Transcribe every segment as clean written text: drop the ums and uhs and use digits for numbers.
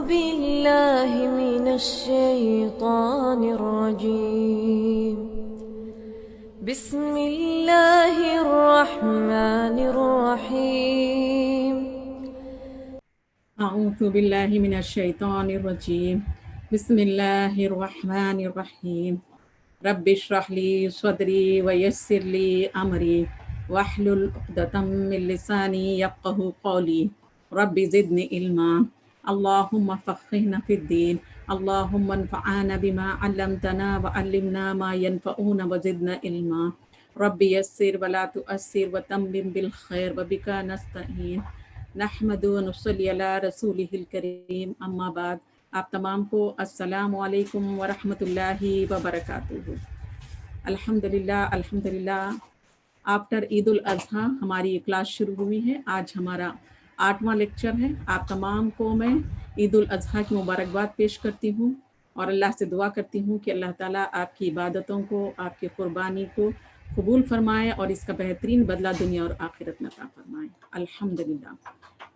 بالله من الشيطان الرجيم. بسم الله الرحمن الرحيم. أعوذ بالله من الشيطان الرجيم. بسم الله الرحمن الرحيم. رب اشرح لي صدري ويسر لي أمري واحلل عقدة من لساني يفقه قولي. رب زدني علما. اللهم فقهنا في الدين. اللهم انفعنا بما علمتنا وعلمنا ما ينفعنا وزدنا علما. رب يسر ولا تؤسر وتمم بالخير وبك نستعين. نحمد و نصلی علی رسولہ الکریم اما بعد. آپ تمام کو السلام علیکم ورحمۃ اللہ وبرکاتہ. الحمدللہ آفٹر عید الاضحیٰ ہماری یہ کلاس شروع ہوئی ہے. آج ہمارا 8واں لیکچر ہے. آپ تمام کو میں عید الاضحیٰ کی مبارکباد پیش کرتی ہوں اور اللہ سے دعا کرتی ہوں کہ اللہ تعالیٰ آپ کی عبادتوں کو، آپ کی قربانی کو قبول فرمائے اور اس کا بہترین بدلہ دنیا اور آخرت میں عطا فرمائے.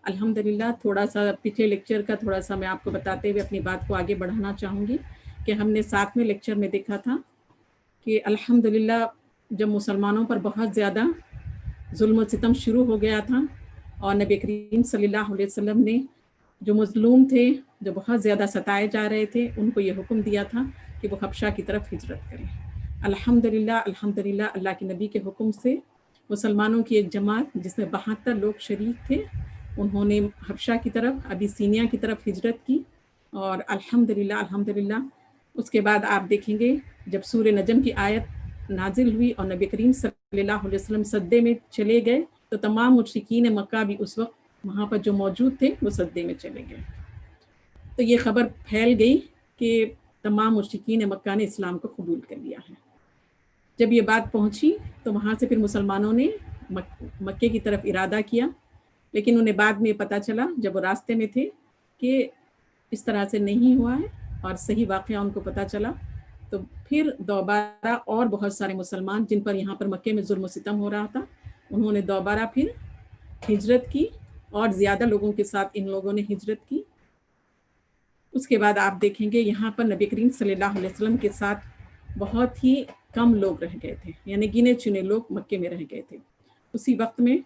الحمدللہ تھوڑا سا پچھلے لیکچر کا تھوڑا سا میں آپ کو بتاتے ہوئے اپنی بات کو آگے بڑھانا چاہوں گی کہ ہم نے 7ویں لیکچر میں دیکھا تھا کہ الحمدللہ جب مسلمانوں پر بہت زیادہ ظلم و ستم شروع ہو گیا تھا اور نبی کریم صلی اللہ علیہ وسلم نے جو مظلوم تھے، جو بہت زیادہ ستائے جا رہے تھے، ان کو یہ حکم دیا تھا کہ وہ حبشہ کی طرف ہجرت کریں. الحمدللہ اللہ کے نبی کے حکم سے مسلمانوں کی ایک جماعت جس میں 72 لوگ شریک تھے، انہوں نے حبشہ کی طرف، ابیسینیا کی طرف ہجرت کی. اور الحمدللہ اس کے بعد آپ دیکھیں گے جب سورہ نجم کی آیت نازل ہوئی اور نبی کریم صلی اللہ علیہ وسلم سجدے میں چلے گئے تو تمام مشرکین مکہ بھی اس وقت وہاں پر جو موجود تھے وہ سجدے میں چلے گئے. تو یہ خبر پھیل گئی کہ تمام مشرکین مکہ نے اسلام کو قبول کر لیا ہے. جب یہ بات پہنچی تو وہاں سے پھر مسلمانوں نے مکے کی طرف ارادہ کیا، لیکن انہیں بعد میں پتہ چلا جب وہ راستے میں تھے کہ اس طرح سے نہیں ہوا ہے اور صحیح واقعہ ان کو پتہ چلا. تو پھر دوبارہ اور بہت سارے مسلمان جن پر یہاں پر مکے میں ظلم و ستم ہو رہا تھا، انہوں نے دوبارہ پھر ہجرت کی اور زیادہ لوگوں کے ساتھ ان لوگوں نے ہجرت کی. اس کے بعد آپ دیکھیں گے یہاں پر نبی کریم صلی اللہ علیہ وسلم کے ساتھ بہت ہی کم لوگ رہ گئے تھے، یعنی گنے چنے لوگ مکے میں رہ گئے تھے. اسی وقت میں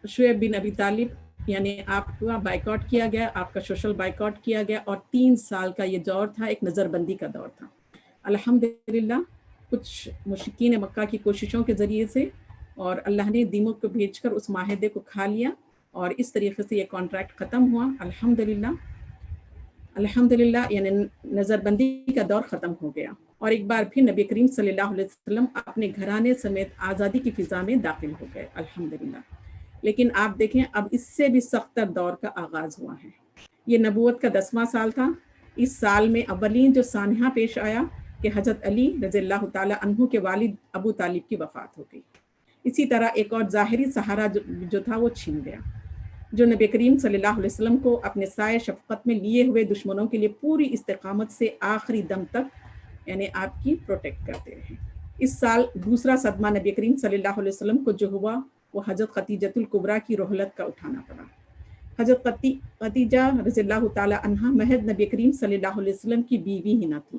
شعیب بن ابی طالب یعنی آپ کا بائیکاٹ کیا گیا، آپ کا سوشل بائیکاٹ کیا گیا اور 3 سال کا یہ دور تھا، ایک نظر بندی کا دور تھا. الحمدللہ کچھ مشرکین مکہ کی کوششوں کے ذریعے سے اور اللہ نے دیمک کو بھیج کر اس معاہدے کو کھا لیا اور اس طریقے سے یہ کانٹریکٹ ختم ہوا. الحمدللہ یعنی نظر بندی کا دور ختم ہو گیا اور ایک بار پھر نبی کریم صلی اللہ علیہ وسلم اپنے گھرانے سمیت آزادی کی فضا میں داخل ہو گئے. الحمدللہ. لیکن آپ دیکھیں اب اس سے بھی سختر دور کا آغاز ہوا ہے. یہ نبوت کا 10واں سال تھا. اس سال میں اولین جو سانحہ پیش آیا کہ حضرت علی رضی اللہ تعالیٰ عنہ کے والد ابو طالب کی وفات ہو گئی. اسی طرح ایک اور ظاہری سہارا جو تھا وہ چھین گیا، جو نبی کریم صلی اللہ علیہ وسلم کو اپنے سائے شفقت میں لیے ہوئے دشمنوں کے لیے پوری استقامت سے آخری دم تک یعنی آپ کی پروٹیکٹ کرتے رہے. اس سال دوسرا صدمہ نبی کریم صلی اللہ علیہ وسلم کو جو ہوا وہ حضرت خدیجہ الکبریٰ کی رحلت کا اٹھانا پڑا. حضرت خدیجہ رضی اللہ تعالیٰ عنہ محض نبی کریم صلی اللہ علیہ وسلم کی بیوی ہی نہ تھی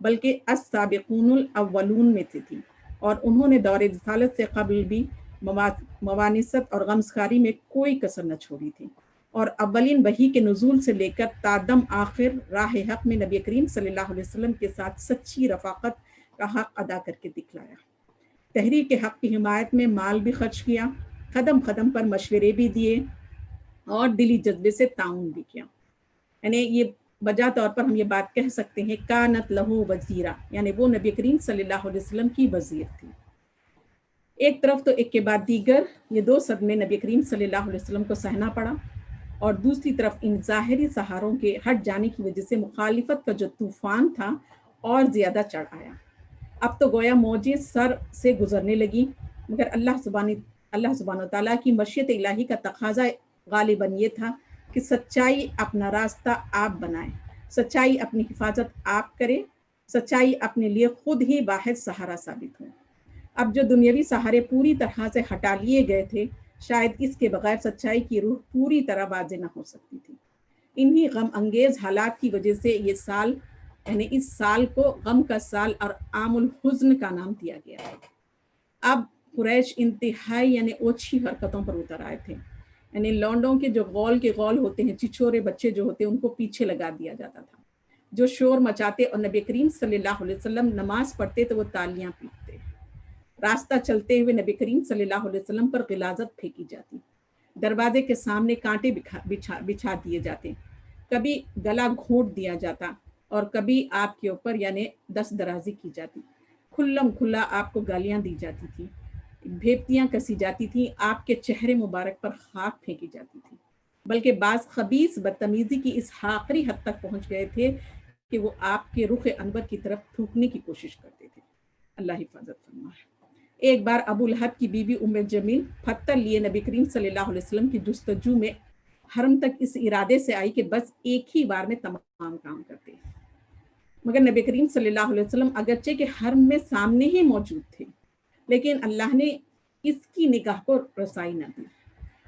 بلکہ السابقون الاولون میں سے تھی، اور انہوں نے دور رسالت سے قبل بھی موانست اور غمزخاری میں کوئی کسر نہ چھوڑی تھی، اور اولین وحی کے نزول سے لے کر تادم آخر راہ حق میں نبی کریم صلی اللہ علیہ وسلم کے ساتھ سچی رفاقت کا حق ادا کر کے دکھلایا. تحریک حق کی حمایت میں مال بھی خرچ کیا، قدم قدم پر مشورے بھی دیے اور دلی جذبے سے تعاون بھی کیا. یعنی یہ بجا طور پر ہم یہ بات کہہ سکتے ہیں کانت لہو وزیرہ، یعنی وہ نبی کریم صلی اللہ علیہ وسلم کی وزیر تھی. ایک طرف تو ایک کے بعد دیگر یہ 2 صدمے نبی کریم صلی اللہ علیہ وسلم کو سہنا پڑا، اور دوسری طرف ان ظاہری سہاروں کے ہٹ جانے کی وجہ سے مخالفت کا جو طوفان تھا اور زیادہ چڑھ آیا. اب تو گویا موجیں سر سے گزرنے لگی، مگر اللہ سبحانہ تعالیٰ کی مشیت الہی کا تقاضا غالباً یہ تھا کہ سچائی اپنا راستہ آپ بنائیں، سچائی اپنی حفاظت آپ کریں، سچائی اپنے لیے خود ہی واحد سہارا ثابت ہو. اب جو دنیاوی سہارے پوری طرح سے ہٹا لیے گئے تھے، شاید اس کے بغیر سچائی کی روح پوری طرح واضح نہ ہو سکتی تھی. انہی غم انگیز حالات کی وجہ سے یہ سال یعنی اس سال کو غم کا سال اور عام الحزن کا نام دیا گیا ہے۔ اب قریش انتہائی یعنی اوچھی حرکتوں پر اتر آئے تھے، یعنی لونڈوں کے جو غول کے غول ہوتے ہیں، چچورے بچے جو ہوتے ہیں، ان کو پیچھے لگا دیا جاتا تھا، جو شور مچاتے اور نبی کریم صلی اللہ علیہ وسلم نماز پڑھتے تو وہ تالیاں پیٹتے، راستہ چلتے ہوئے نبی کریم صلی اللہ علیہ وسلم پر غلاظت پھینکی جاتی، دروازے کے سامنے کانٹے بچھا دیے جاتے، کبھی گلا گھونٹ دیا جاتا اور کبھی آپ کے اوپر یعنی دست درازی کی جاتی، کھلم کھلا آپ کو گالیاں دی جاتی تھی، بھیپتیاں کسی جاتی تھیں، آپ کے چہرے مبارک پر خاک پھینکی جاتی تھی، بلکہ بعض خبیث بدتمیزی کی اس آخری حد تک پہنچ گئے تھے کہ وہ آپ کے رخ انور کی طرف تھوکنے کی کوشش کرتے تھے۔ اللہ حفاظت فرمائے۔ ایک بار ابو لہب کی بیوی ام جمیل پتھر لیے نبی کریم صلی اللہ علیہ وسلم کی جستجو میں حرم تک اس ارادے سے آئی کہ بس ایک ہی بار میں تمام کام کرتے، مگر نبی کریم صلی اللہ علیہ وسلم اگرچہ کہ حرم میں سامنے ہی موجود تھے، لیکن اللہ نے اس کی نگاہ کو رسائی نہ دی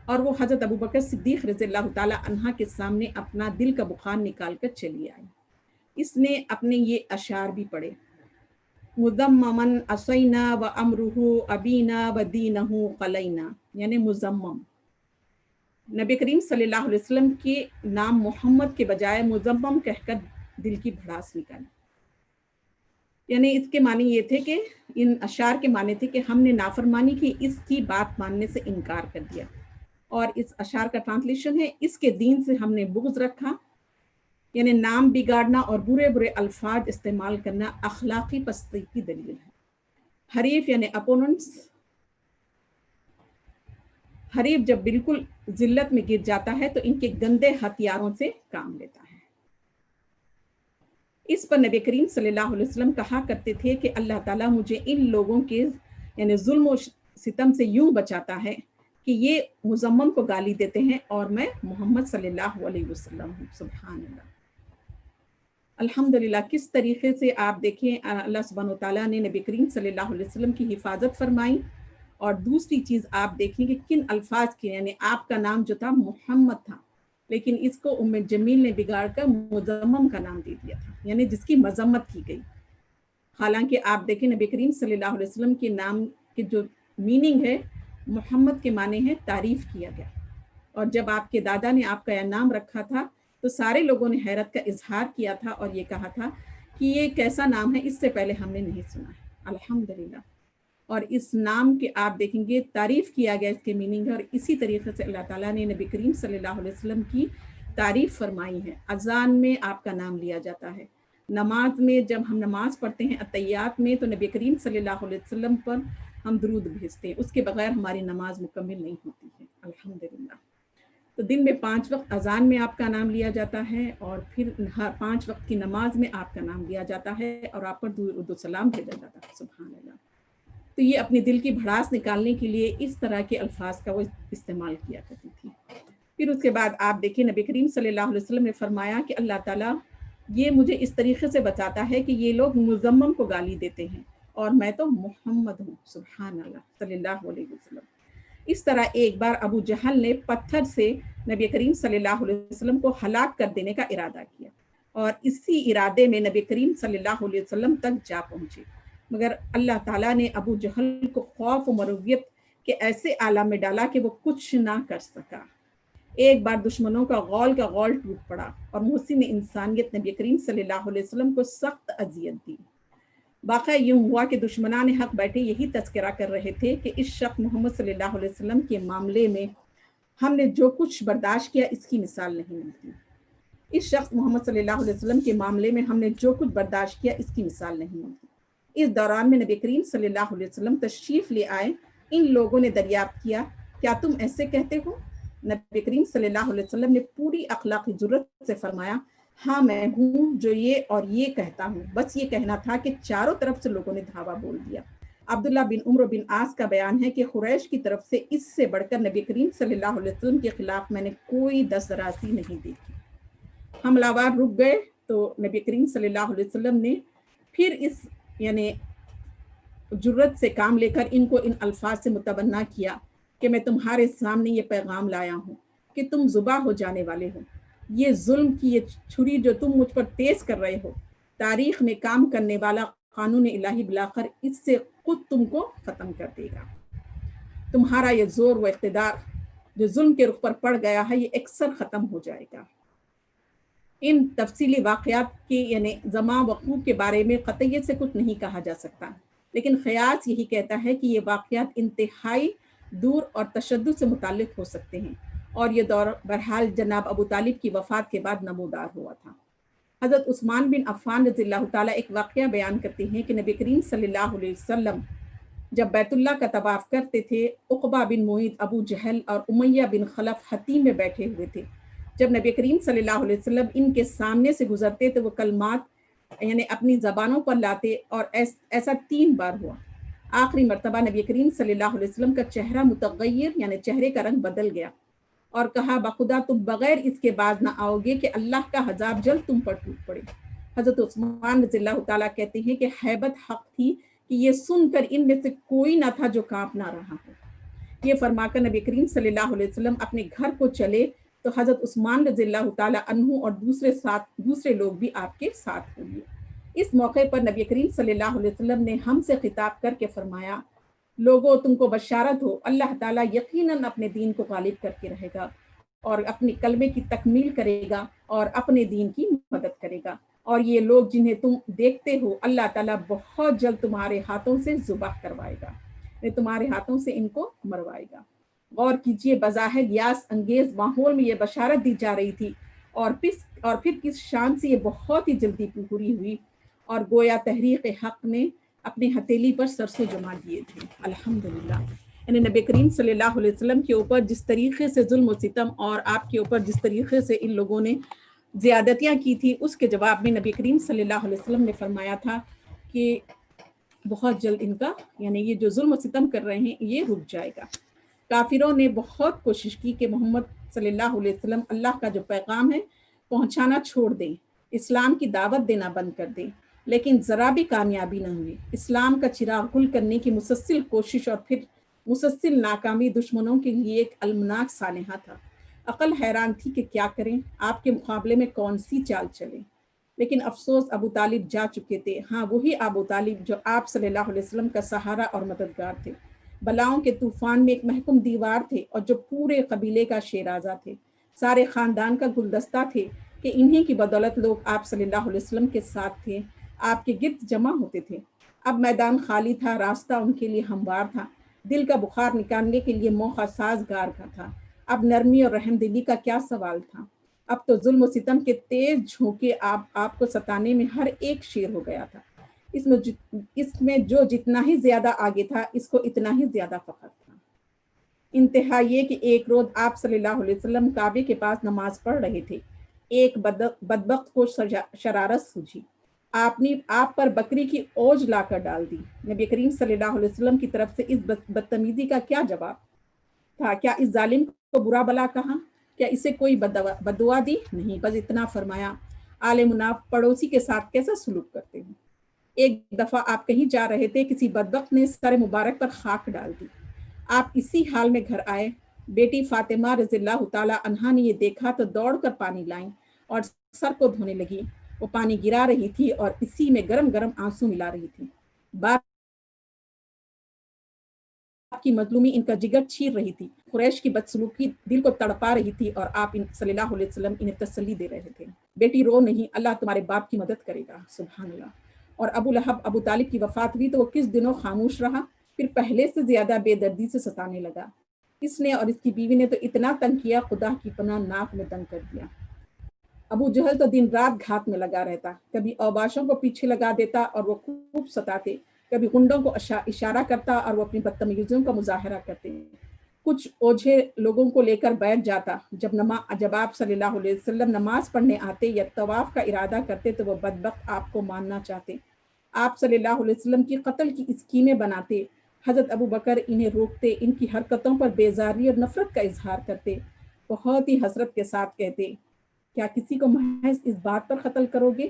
اور وہ حضرت ابوبکر صدیق رضی اللہ تعالی عنہ کے سامنے اپنا دل کا بخار نکال کر چلی آئی۔ اس نے اپنے یہ اشعار بھی پڑھے، مذممن عصینا و امرہ ابینا و دینہ قلینا، یعنی مذمم، نبی کریم صلی اللہ علیہ وسلم کے نام محمد کے بجائے مذمم کہہ کر دل کی بھڑاس نکالی، یعنی اس کے معنی یہ تھے کہ ان اشعار کے معنی تھے کہ ہم نے نافرمانی کی، اس کی بات ماننے سے انکار کر دیا، اور اس اشعار کا ٹرانسلیشن ہے، اس کے دین سے ہم نے بغض رکھا، یعنی نام بگاڑنا اور برے برے الفاظ استعمال کرنا اخلاقی پستی کی دلیل ہے۔ حریف یعنی اپوننٹس، حریف جب بالکل ذلت میں گر جاتا ہے تو ان کے گندے ہتھیاروں سے کام لیتا ہے۔ اس پر نبی کریم صلی اللہ علیہ وسلم کہا کرتے تھے کہ اللہ تعالیٰ مجھے ان لوگوں کے یعنی ظلم و ستم سے یوں بچاتا ہے کہ یہ مذمم کو گالی دیتے ہیں اور میں محمد صلی اللہ علیہ وسلم ہوں۔ سبحان اللہ، الحمدللہ۔ کس طریقے سے آپ دیکھیں اللہ سبحانہ وتعالیٰ نے نبی کریم صلی اللہ علیہ وسلم کی حفاظت فرمائی، اور دوسری چیز آپ دیکھیں کہ کن الفاظ کے، یعنی آپ کا نام جو تھا محمد تھا، لیکن اس کو ام جمیل نے بگاڑ کر مذمم کا نام دے دیا تھا، یعنی جس کی مذمت کی گئی، حالانکہ آپ دیکھیں نبی کریم صلی اللہ علیہ وسلم کے نام کے جو میننگ ہے، محمد کے معنی ہے تعریف کیا گیا، اور جب آپ کے دادا نے آپ کا یہ نام رکھا تھا تو سارے لوگوں نے حیرت کا اظہار کیا تھا اور یہ کہا تھا کہ یہ کیسا نام ہے، اس سے پہلے ہم نے نہیں سنا ہے۔ الحمدللہ، اور اس نام کے آپ دیکھیں گے تعریف کیا گیا، اس کے میننگ ہے، اور اسی طریقے سے اللہ تعالیٰ نے نبی کریم صلی اللہ علیہ وسلم کی تعریف فرمائی ہے۔ اذان میں آپ کا نام لیا جاتا ہے، نماز میں جب ہم نماز پڑھتے ہیں اتحیات میں تو نبی کریم صلی اللہ علیہ وسلم پر ہم درود بھیجتے ہیں، اس کے بغیر ہماری نماز مکمل نہیں ہوتی ہے۔ الحمدللہ، تو دن میں 5 وقت اذان میں آپ کا نام لیا جاتا ہے، اور پھر 5 وقت کی نماز میں آپ کا نام لیا جاتا ہے اور آپ پر درود و سلام بھیجا جاتا ہے۔ سبحان اللہ۔ تو یہ اپنے دل کی بھڑاس نکالنے کے لیے اس طرح کے الفاظ کا وہ استعمال کیا کرتی تھی۔ پھر اس کے بعد آپ دیکھیں نبی کریم صلی اللہ علیہ وسلم نے فرمایا کہ اللہ تعالیٰ یہ مجھے اس طریقے سے بتاتا ہے کہ یہ لوگ مذمم کو گالی دیتے ہیں اور میں تو محمد ہوں، سبحان اللہ صلی اللہ علیہ وسلم۔ اس طرح ایک بار ابو جہل نے پتھر سے نبی کریم صلی اللہ علیہ وسلم کو ہلاک کر دینے کا ارادہ کیا، اور اسی ارادے میں نبی کریم صلی اللہ علیہ وسلم تک جا پہنچے، مگر اللہ تعالیٰ نے ابو جہل کو خوف و مرویت کے ایسے عالم میں ڈالا کہ وہ کچھ نہ کر سکا۔ ایک بار دشمنوں کا غول ٹوٹ پڑا اور محسن انسانیت نبی کریم صلی اللہ علیہ وسلم کو سخت اذیت دی۔ واقعہ یوں ہوا کہ دشمنان حق بیٹھے یہی تذکرہ کر رہے تھے کہ اس شخص محمد صلی اللہ علیہ وسلم کے معاملے میں ہم نے جو کچھ برداشت کیا اس کی مثال نہیں ملتی، اس شخص محمد صلی اللہ علیہ وسلم کے معاملے میں ہم نے جو کچھ برداشت کیا اس کی مثال نہیں ملتی۔ اس دوران میں نبی کریم صلی اللہ علیہ وسلم تشریف لے آئے، ان لوگوں نے دریافت کیا کیا تم ایسے کہتے ہو؟ نبی کریم صلی اللہ علیہ وسلم نے پوری اخلاقی جرات سے فرمایا، ہاں میں ہوں جو یہ اور یہ کہتا ہوں، بس یہ کہنا تھا کہ چاروں طرف سے لوگوں نے دھاوا بول دیا۔ عبداللہ بن عمرو بن عاص کا بیان ہے کہ قریش کی طرف سے اس سے بڑھ کر نبی کریم صلی اللہ علیہ وسلم کے خلاف میں نے کوئی دست درازی نہیں دیکھی۔ حملہ آور رک گئے تو نبی کریم صلی اللہ علیہ وسلم نے پھر اس یعنی جرت سے کام لے کر ان کو ان الفاظ سے متبنہ کیا کہ میں تمہارے سامنے یہ پیغام لایا ہوں کہ تم ذبح ہو جانے والے ہو، یہ ظلم کی یہ چھری جو تم مجھ پر تیز کر رہے ہو، تاریخ میں کام کرنے والا قانون الہی بلاخر اس سے خود تم کو ختم کر دے گا۔ تمہارا یہ زور و اقتدار جو ظلم کے رخ پر پڑ گیا ہے، یہ اکثر ختم ہو جائے گا۔ ان تفصیلی واقعات کے یعنی زمان وقوع کے بارے میں قطعیت سے کچھ نہیں کہا جا سکتا، لیکن قیاس یہی کہتا ہے کہ یہ واقعات انتہائی دور اور تشدد سے متعلق ہو سکتے ہیں، اور یہ دور بہرحال جناب ابو طالب کی وفات کے بعد نمودار ہوا تھا۔ حضرت عثمان بن عفان رضی اللہ تعالیٰ ایک واقعہ بیان کرتے ہیں کہ نبی کریم صلی اللہ علیہ وسلم جب بیت اللہ کا طواف کرتے تھے، عقبہ بن معیط، ابو جہل اور امیہ بن خلف حتیم میں بیٹھے ہوئے تھے۔ جب نبی کریم صلی اللہ علیہ وسلم ان کے سامنے سے گزرتے تو وہ کلمات یعنی اپنی زبانوں پر لاتے، اور ایسا 3 بار ہوا۔ آخری مرتبہ نبی کریم صلی اللہ علیہ وسلم کا چہرہ متغیر یعنی چہرے کا رنگ بدل گیا اور کہا، بخدا تم بغیر اس کے باز نہ آؤ گے کہ اللہ کا عذاب جلد تم پر ٹوٹ پڑے۔ حضرت عثمان رضی اللہ تعالیٰ کہتے ہیں کہ ہیبت حق تھی کہ یہ سن کر ان میں سے کوئی نہ تھا جو کانپ نہ رہا ہو۔ یہ فرما کر نبی کریم صلی اللہ علیہ وسلم اپنے گھر کو چلے تو حضرت عثمان رضی اللہ تعالیٰ عنہ اور دوسرے لوگ بھی آپ کے ساتھ ہوئے۔ اس موقع پر نبی کریم صلی اللہ علیہ وسلم نے ہم سے خطاب کر کے فرمایا، لوگوں تم کو بشارت ہو، اللہ تعالیٰ یقیناً اپنے دین کو غالب کر کے رہے گا اور اپنی کلمے کی تکمیل کرے گا اور اپنے دین کی مدد کرے گا، اور یہ لوگ جنہیں تم دیکھتے ہو اللہ تعالیٰ بہت جلد تمہارے ہاتھوں سے ذبح کروائے گا، تمہارے ہاتھوں سے ان کو مروائے گا۔ غور کیجئے، بظاہر یاس انگیز ماحول میں یہ بشارت دی جا رہی تھی، اور پھر کس شان سے یہ بہت ہی جلدی پوری ہوئی، اور گویا تحریک حق نے اپنے ہتھیلی پر سرسوں جما دیے تھے۔ الحمدللہ، یعنی نبی کریم صلی اللہ علیہ وسلم کے اوپر جس طریقے سے ظلم و ستم اور آپ کے اوپر جس طریقے سے ان لوگوں نے زیادتیاں کی تھی، اس کے جواب میں نبی کریم صلی اللہ علیہ وسلم نے فرمایا تھا کہ بہت جلد ان کا یعنی یہ جو ظلم و ستم کر رہے ہیں یہ رک جائے گا۔ کافروں نے بہت کوشش کی کہ محمد صلی اللہ علیہ وسلم اللہ کا جو پیغام ہے پہنچانا چھوڑ دیں، اسلام کی دعوت دینا بند کر دیں، لیکن ذرا بھی کامیابی نہ ہوئی۔ اسلام کا چراغ گل کرنے کی مسلسل کوشش اور پھر مسلسل ناکامی دشمنوں کے لیے ایک المناک سانحہ تھا۔ عقل حیران تھی کہ کیا کریں، آپ کے مقابلے میں کون سی چال چلیں، لیکن افسوس ابو طالب جا چکے تھے۔ ہاں، وہی ابو طالب جو آپ صلی اللہ علیہ وسلم کا سہارا اور مددگار تھے، بلاؤں کے طوفان میں ایک محکوم دیوار تھے اور جو پورے قبیلے کا شیرازہ تھے، سارے خاندان کا گلدستہ تھے کہ انہی کی بدولت لوگ آپ صلی اللہ علیہ وسلم کے ساتھ تھے، آپ کے گرد جمع ہوتے تھے۔ اب میدان خالی تھا، راستہ ان کے لیے ہموار تھا، دل کا بخار نکالنے کے لیے موقع سازگار کا تھا۔ اب نرمی اور رحم دلی کا کیا سوال تھا؟ اب تو ظلم و ستم کے تیز جھونکے آپ کو ستانے میں ہر ایک شیر ہو گیا تھا۔ اس میں جو جتنا ہی زیادہ آگے تھا، اس کو اتنا ہی زیادہ فخر تھا۔ انتہا یہ کہ ایک روز آپ صلی اللہ علیہ وسلم کعبے کے پاس نماز پڑھ رہے تھے۔ ایک بدبخت کو شرارت سوجھی، آپ پر بکری کی اوج لا کر ڈال دی۔ نبی کریم صلی اللہ علیہ وسلم کی طرف سے اس بدتمیزی کا کیا جواب تھا؟ کیا اس ظالم کو برا بلا کہا؟ کیا اسے کوئی بددعا دی؟ نہیں، بس اتنا فرمایا، آل مناف پڑوسی کے ساتھ کیسا سلوک کرتے ہیں۔ ایک دفعہ آپ کہیں جا رہے تھے، کسی بدبخت نے سر مبارک پر خاک ڈال دی، آپ اسی حال میں گھر آئے۔ بیٹی فاطمہ رضی اللہ تعالی عنہا نے یہ دیکھا تو دوڑ کر پانی لائیں اور سر کو دھونے لگی۔ وہ پانی گرا رہی تھی اور اسی میں گرم گرم آنسو ملا رہی تھی۔ باپ کی مظلومی ان کا جگر چیر رہی تھی، قریش کی بدسلوکی دل کو تڑپا رہی تھی، اور آپ صلی اللہ علیہ وسلم انہیں تسلی دے رہے تھے، بیٹی رو نہیں، اللہ تمہارے باپ کی مدد کرے گا۔ سبحان اللہ۔ اور ابو لہب ابو طالب کی وفات ہوئی تو وہ کس دنوں خاموش رہا، پھر پہلے سے زیادہ بے دردی سے ستانے لگا۔ اس نے اور اس کی بیوی نے تو اتنا تنگ کیا، خدا کی پناہ ناک میں دم کر دیا۔ ابو جہل تو دن رات گھات میں لگا رہتا، کبھی اوباشوں کو پیچھے لگا دیتا اور وہ خوب ستاتے، کبھی گنڈوں کو اشارہ کرتا اور وہ اپنی بدتمیزیوں کا مظاہرہ کرتے۔ کچھ اوجھے لوگوں کو لے کر بیٹھ جاتا۔ جب آپ صلی اللہ علیہ وسلم نماز پڑھنے آتے یا طواف کا ارادہ کرتے تو وہ بدبخت آپ کو ماننا چاہتے، آپ صلی اللہ علیہ وسلم کی قتل کی اسکیمیں بناتے۔ حضرت ابو بکر انہیں روکتے، ان کی حرکتوں پر بیزاری اور نفرت کا اظہار کرتے، بہت ہی حسرت کے ساتھ کہتے، کیا کسی کو محض اس بات پر قتل کرو گے؟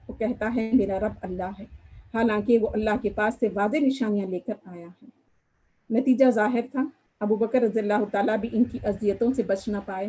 وہ کہتا ہے میرا رب اللہ ہے، حالانکہ وہ اللہ کے پاس سے واضح نشانیاں لے کر آیا ہے۔ نتیجہ ظاہر تھا، ابو بکر رضی اللہ تعالیٰ بھی ان کی اذیتوں سے بچ نہ پائے۔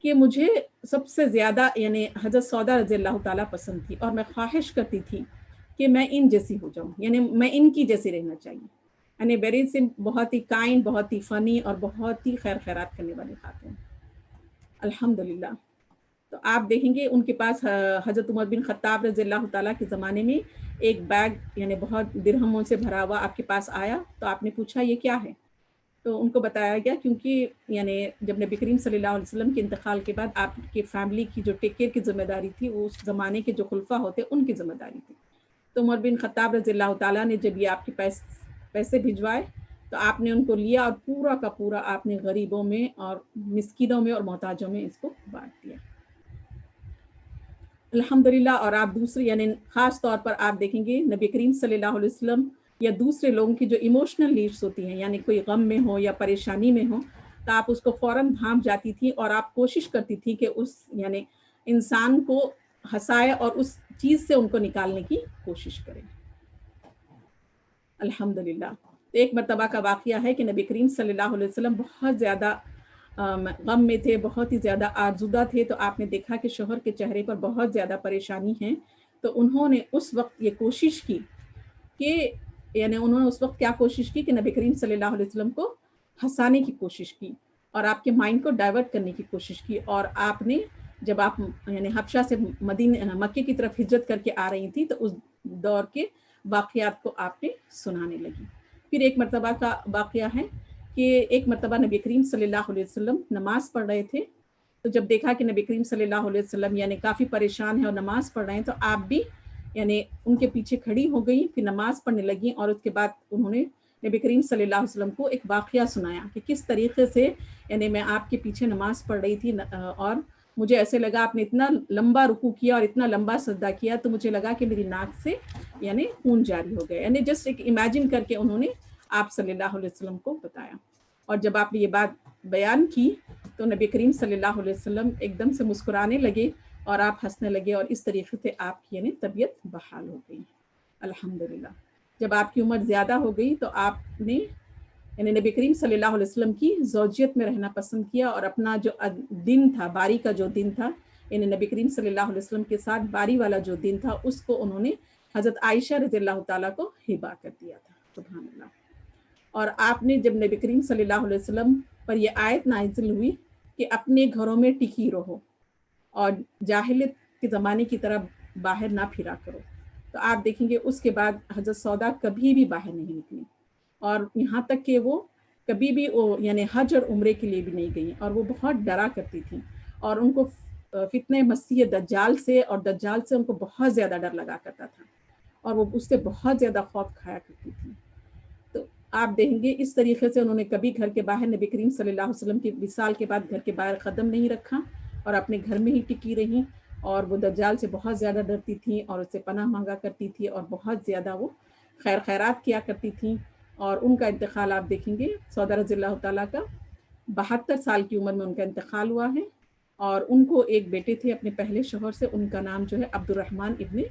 کہ مجھے سب سے زیادہ یعنی حضرت سودا رضی اللہ تعالیٰ پسند تھی، اور میں خواہش کرتی تھی کہ میں ان جیسی ہو جاؤں، یعنی میں ان کی جیسی رہنا چاہیے. یعنی ویری بہت ہی کائنڈ، بہت ہی فنی اور بہت ہی خیر خیرات کرنے والی خاتون. الحمدللہ. تو آپ دیکھیں گے ان کے پاس حضرت عمر بن خطاب رضی اللہ تعالیٰ کے زمانے میں ایک بیگ یعنی بہت درہموں سے بھرا ہوا آپ کے پاس آیا. تو آپ نے پوچھا یہ کیا ہے؟ تو ان کو بتایا گیا کیونکہ یعنی جب نبی کریم صلی اللہ علیہ وسلم کے انتقال کے بعد آپ کی فیملی کی جو ٹیک کیئر کی ذمہ داری تھی وہ اس زمانے کے جو خلفاء ہوتے ان کی ذمہ داری تھی. تو عمر بن خطاب رضی اللہ تعالیٰ نے جب یہ آپ کے پیسے بھجوائے تو آپ نے ان کو لیا اور پورا کا پورا آپ نے غریبوں میں اور مسکینوں میں اور محتاجوں میں اس کو بانٹ دیا. الحمدللہ. اور آپ دوسری یعنی خاص طور پر آپ دیکھیں گے نبی کریم صلی اللہ علیہ وسلم یا دوسرے لوگوں کی جو ایموشنل نیڈس ہوتی ہیں، یعنی کوئی غم میں ہو یا پریشانی میں ہو، تو آپ اس کو فوراً بھانپ جاتی تھی اور آپ کوشش کرتی تھی کہ اس یعنی انسان کو ہنسائے اور اس چیز سے ان کو نکالنے کی کوشش کریں. الحمدللہ. تو ایک مرتبہ کا واقعہ ہے کہ نبی کریم صلی اللہ علیہ وسلم بہت زیادہ غم میں تھے، بہت ہی زیادہ آزردہ تھے. تو آپ نے دیکھا کہ شوہر کے چہرے پر بہت زیادہ پریشانی ہے. تو انہوں نے اس وقت یہ کوشش کی کہ یعنی انہوں نے اس وقت کیا کوشش کی کہ نبی کریم صلی اللہ علیہ وسلم کو ہنسانے کی کوشش کی اور آپ کے مائنڈ کو ڈائیورٹ کرنے کی کوشش کی. اور آپ نے جب آپ یعنی حبشہ سے مکے کی طرف ہجرت کر کے آ رہی تھی تو اس دور کے واقعات کو آپ نے سنانے لگی. پھر ایک مرتبہ کا واقعہ ہے کہ ایک مرتبہ نبی کریم صلی اللہ علیہ وسلم نماز پڑھ رہے تھے. تو جب دیکھا کہ نبی کریم صلی اللہ علیہ وسلم یعنی کافی پریشان ہیں اور نماز پڑھ رہے ہیں، تو آپ بھی یعنی ان کے پیچھے کھڑی ہو گئی، پھر نماز پڑھنے لگی. اور اس کے بعد انہوں نے نبی کریم صلی اللہ علیہ وسلم کو ایک واقعہ سنایا کہ کس طریقے سے یعنی میں آپ کے پیچھے نماز پڑھ رہی تھی اور مجھے ایسے لگا آپ نے اتنا لمبا رکوع کیا اور اتنا لمبا سجدہ کیا تو مجھے لگا کہ میری ناک سے یعنی خون جاری ہو گیا. یعنی جسٹ ایک امیجن کر کے انہوں نے آپ صلی اللہ علیہ وسلم کو بتایا. اور جب آپ نے یہ بات بیان کی تو نبی کریم صلی اللہ علیہ وسلم ایک دم سے مسکرانے لگے اور آپ ہنسنے لگے، اور اس طریقے سے آپ کی یعنی طبیعت بحال ہو گئی. الحمدللہ. جب آپ کی عمر زیادہ ہو گئی تو آپ نے یعنی نبی کریم صلی اللہ علیہ وسلم کی زوجیت میں رہنا پسند کیا، اور اپنا جو دن تھا، باری کا جو دن تھا، یعنی نبی کریم صلی اللہ علیہ وسلم کے ساتھ باری والا جو دن تھا اس کو انہوں نے حضرت عائشہ رضی اللہ تعالیٰ کو ہبہ کر دیا تھا. سبحان اللہ. اور آپ نے جب نبی کریم صلی اللہ علیہ وسلم پر یہ آیت نازل ہوئی کہ اپنے گھروں میں ٹکی رہو اور جاہلیت کے زمانے کی طرح باہر نہ پھرا کرو، تو آپ دیکھیں گے اس کے بعد حضرت سودا کبھی بھی باہر نہیں نکلی، اور یہاں تک کہ وہ کبھی بھی یعنی حج اور عمرے کے لیے بھی نہیں گئی. اور وہ بہت ڈرا کرتی تھیں اور ان کو فتنہ مسیح دجال سے اور دجال سے ان کو بہت زیادہ ڈر لگا کرتا تھا اور وہ اس سے بہت زیادہ خوف کھایا کرتی تھی. تو آپ دیکھیں گے اس طریقے سے انہوں نے کبھی گھر کے باہر نبی کریم صلی اللہ علیہ وسلم کی وصال کے بعد گھر کے باہر قدم نہیں رکھا اور اپنے گھر میں ہی ٹکی رہیں. اور وہ دجال سے بہت زیادہ ڈرتی تھیں اور اس سے پناہ مانگا کرتی تھی اور بہت زیادہ وہ خیرات کیا کرتی تھیں. اور ان کا انتقال آپ دیکھیں گے سودا رضی اللہ تعالیٰ کا 72 سال کی عمر میں ان کا انتقال ہوا ہے. اور ان کو ایک بیٹے تھے اپنے پہلے شوہر سے، ان کا نام جو ہے عبد الرحمن ابن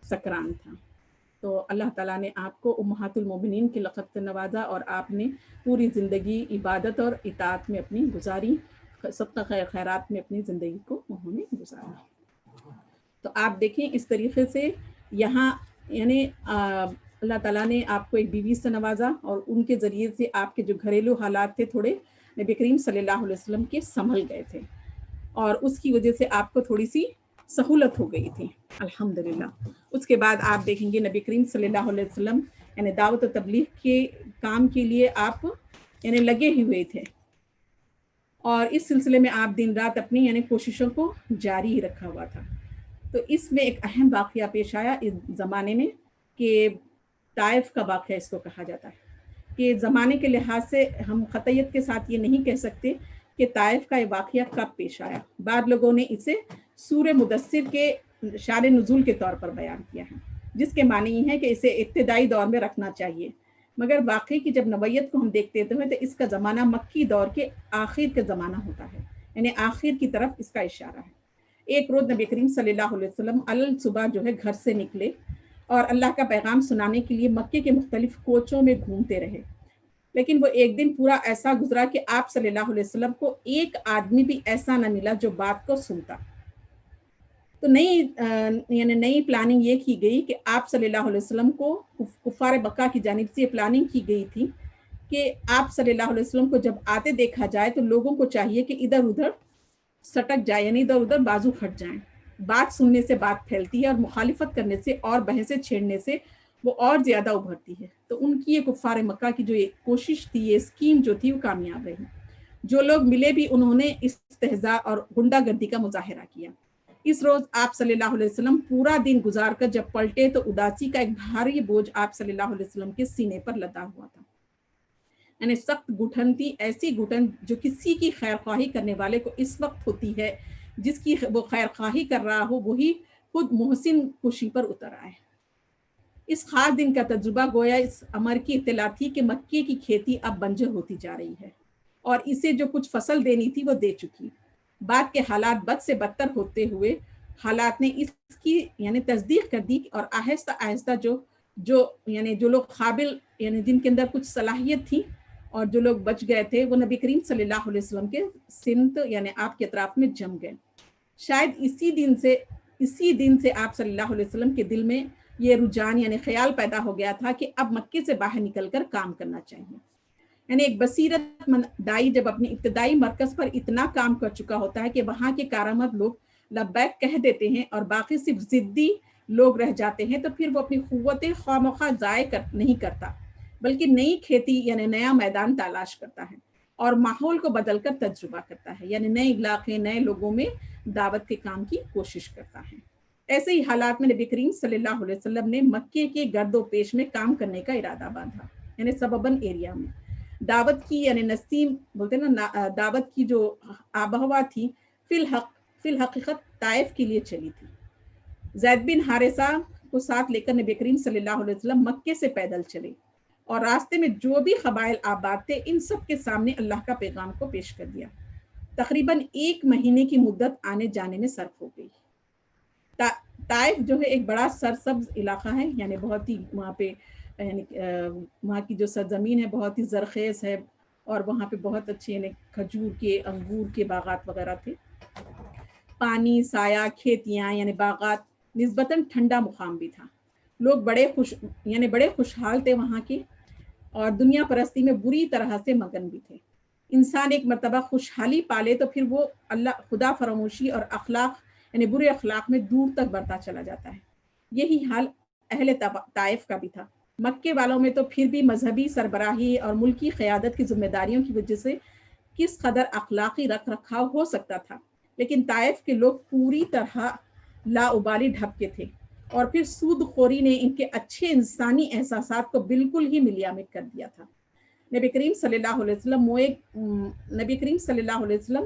سکران تھا. تو اللہ تعالیٰ نے آپ کو امہات المومنین کے لقب سے نوازا اور آپ نے پوری زندگی عبادت اور اطاعت میں اپنی گزاری، صدقہ خیرات میں اپنی زندگی کو انہوں نے گزارا. تو آپ دیکھیں اس طریقے سے یہاں یعنی اللہ تعالیٰ نے آپ کو ایک بیوی سے نوازا اور ان کے ذریعے سے آپ کے جو گھریلو حالات تھے تھوڑے نبی کریم صلی اللہ علیہ وسلم کے سنبھل گئے تھے، اور اس کی وجہ سے آپ کو تھوڑی سی سہولت ہو گئی تھی. الحمدللہ. اس کے بعد آپ دیکھیں گے نبی کریم صلی اللہ علیہ وسلم یعنی دعوت و تبلیغ کے کام کے لیے آپ یعنی لگے ہی ہوئے تھے، اور اس سلسلے میں آپ دن رات اپنی یعنی کوششوں کو جاری رکھا ہوا تھا. تو اس میں ایک اہم واقعہ پیش آیا اس زمانے میں کہ طائف کا واقعہ اس کو کہا جاتا ہے، کہ زمانے کے لحاظ سے ہم قطعیت کے ساتھ یہ نہیں کہہ سکتے کہ طائف کا یہ واقعہ کب پیش آیا. بعض لوگوں نے اسے سورہ مدثر کے شان نزول کے طور پر بیان کیا ہے، جس کے معنی یہ ہے کہ اسے ابتدائی دور میں رکھنا چاہیے. مگر واقعی کی جب نوعیت کو ہم دیکھتے ہیں تو اس کا زمانہ مکی دور کے آخر کا زمانہ ہوتا ہے، یعنی آخر کی طرف اس کا اشارہ ہے. ایک روز نبی کریم صلی اللہ علیہ وسلم صبح جو ہے گھر سے نکلے اور اللہ کا پیغام سنانے کے لیے مکے کے مختلف کوچوں میں گھومتے رہے. لیکن وہ ایک دن پورا ایسا گزرا کہ آپ صلی اللہ علیہ وسلم کو ایک آدمی بھی ایسا نہ ملا جو بات کو سنتا. تو نئی پلاننگ یہ کی گئی کہ آپ صلی اللہ علیہ وسلم کو کفار مکہ کی جانب سے یہ پلاننگ کی گئی تھی کہ آپ صلی اللہ علیہ وسلم کو جب آتے دیکھا جائے تو لوگوں کو چاہیے کہ ادھر ادھر سٹک جائے، یعنی ادھر ادھر بازو ہٹ جائیں. بات سننے سے بات پھیلتی ہے اور مخالفت کرنے سے اور بحثیں چھیڑنے سے وہ اور زیادہ ابھرتی ہے. تو ان کی یہ کفار مکہ کی جو کوشش تھی، یہ اسکیم جو تھی، وہ کامیاب رہی. جو لوگ ملے بھی انہوں نے استہزاء اور غنڈہ گردی کا مظاہرہ کیا. اس روز آپ صلی اللہ علیہ وسلم پورا دن گزار کر جب پلٹے تو اداسی کا ایک بھاری بوجھ آپ صلی اللہ علیہ وسلم کے سینے پر لدا ہوا تھا. یعنی سخت گھٹن تھی، ایسی گھٹن جو کسی کی خیر خواہی کرنے والے کو اس وقت ہوتی ہے جس کی وہ خیر خواہی کر رہا ہو وہی خود محسن کشی پر اتر آئے. اس خاص دن کا تجربہ گویا اس امر کی اطلاع تھی کہ مکے کی کھیتی اب بنجر ہوتی جا رہی ہے اور اسے جو کچھ فصل دینی تھی وہ دے چکی. بات کے حالات بد سے بدتر ہوتے ہوئے حالات نے اس کی یعنی تصدیق کر دی اور آہستہ آہستہ جو لوگ قابل یعنی جن کے اندر کچھ صلاحیت تھی اور جو لوگ بچ گئے تھے وہ نبی کریم صلی اللہ علیہ وسلم کے سمت یعنی آپ کے اطراف میں جم گئے. شاید اسی دن سے آپ صلی اللہ علیہ وسلم کے دل میں یہ رجحان یعنی خیال پیدا ہو گیا تھا کہ اب مکے سے باہر نکل کر کام کرنا چاہیے. یعنی ایک بصیرت مند دائی جب اپنی ابتدائی مرکز پر اتنا کام کر چکا ہوتا ہے کہ وہاں کے کارآمد لوگ لبیک کہہ دیتے ہیں اور باقی صرف ضدی لوگ رہ جاتے ہیں تو پھر وہ اپنی قوت خواہ مخواہ ضائع نہیں کرتا بلکہ نئی کھیتی یعنی نیا میدان تلاش کرتا ہے اور ماحول کو بدل کر تجربہ کرتا ہے، یعنی نئے علاقے نئے لوگوں میں دعوت کے کام کی کوشش کرتا ہے. ایسے ہی حالات میں نبی کریم صلی اللہ علیہ وسلم نے مکے کے گرد و پیش میں کام کرنے کا ارادہ باندھا، یعنی سببن ایریا میں. دعوت کی یعنی نسیم بولتے نا، دعوت کی جو آب و ہوا تھی فی الحقیقت طائف کے لیے چلی تھی. زید بن حارثہ کو ساتھ لے کر نبی کریم صلی اللہ علیہ وسلم مکے سے پیدل چلے اور راستے میں جو بھی قبائل آباد تھے ان سب کے سامنے اللہ کا پیغام کو پیش کر دیا. تقریباً 1 مہینے کی مدت آنے جانے میں صرف ہو گئی. طائف جو ہے ایک بڑا سرسبز علاقہ ہے، یعنی بہت ہی وہاں پہ یعنی وہاں کی جو سرزمین ہے بہت ہی زرخیز ہے اور وہاں پہ بہت اچھے یعنی کھجور کے انگور کے باغات وغیرہ تھے. پانی سایہ کھیتیاں یعنی باغات، نسبتاً ٹھنڈا مقام بھی تھا. لوگ بڑے خوشحال تھے وہاں کے اور دنیا پرستی میں بری طرح سے مگن بھی تھے. انسان ایک مرتبہ خوشحالی پالے تو پھر وہ خدا فراموشی اور اخلاق یعنی برے اخلاق میں دور تک بڑھتا چلا جاتا ہے. یہی حال اہل طائف کا بھی تھا. مکے والوں میں تو پھر بھی مذہبی سربراہی اور ملکی قیادت کی ذمہ داریوں کی وجہ سے کس قدر اخلاقی رکھ رکھاؤ ہو سکتا تھا، لیکن طائف کے لوگ پوری طرح لاابالی ڈھب کے تھے اور پھر سود خوری نے ان کے اچھے انسانی احساسات کو بالکل ہی ملیامت کر دیا تھا. نبی کریم صلی اللہ علیہ وسلم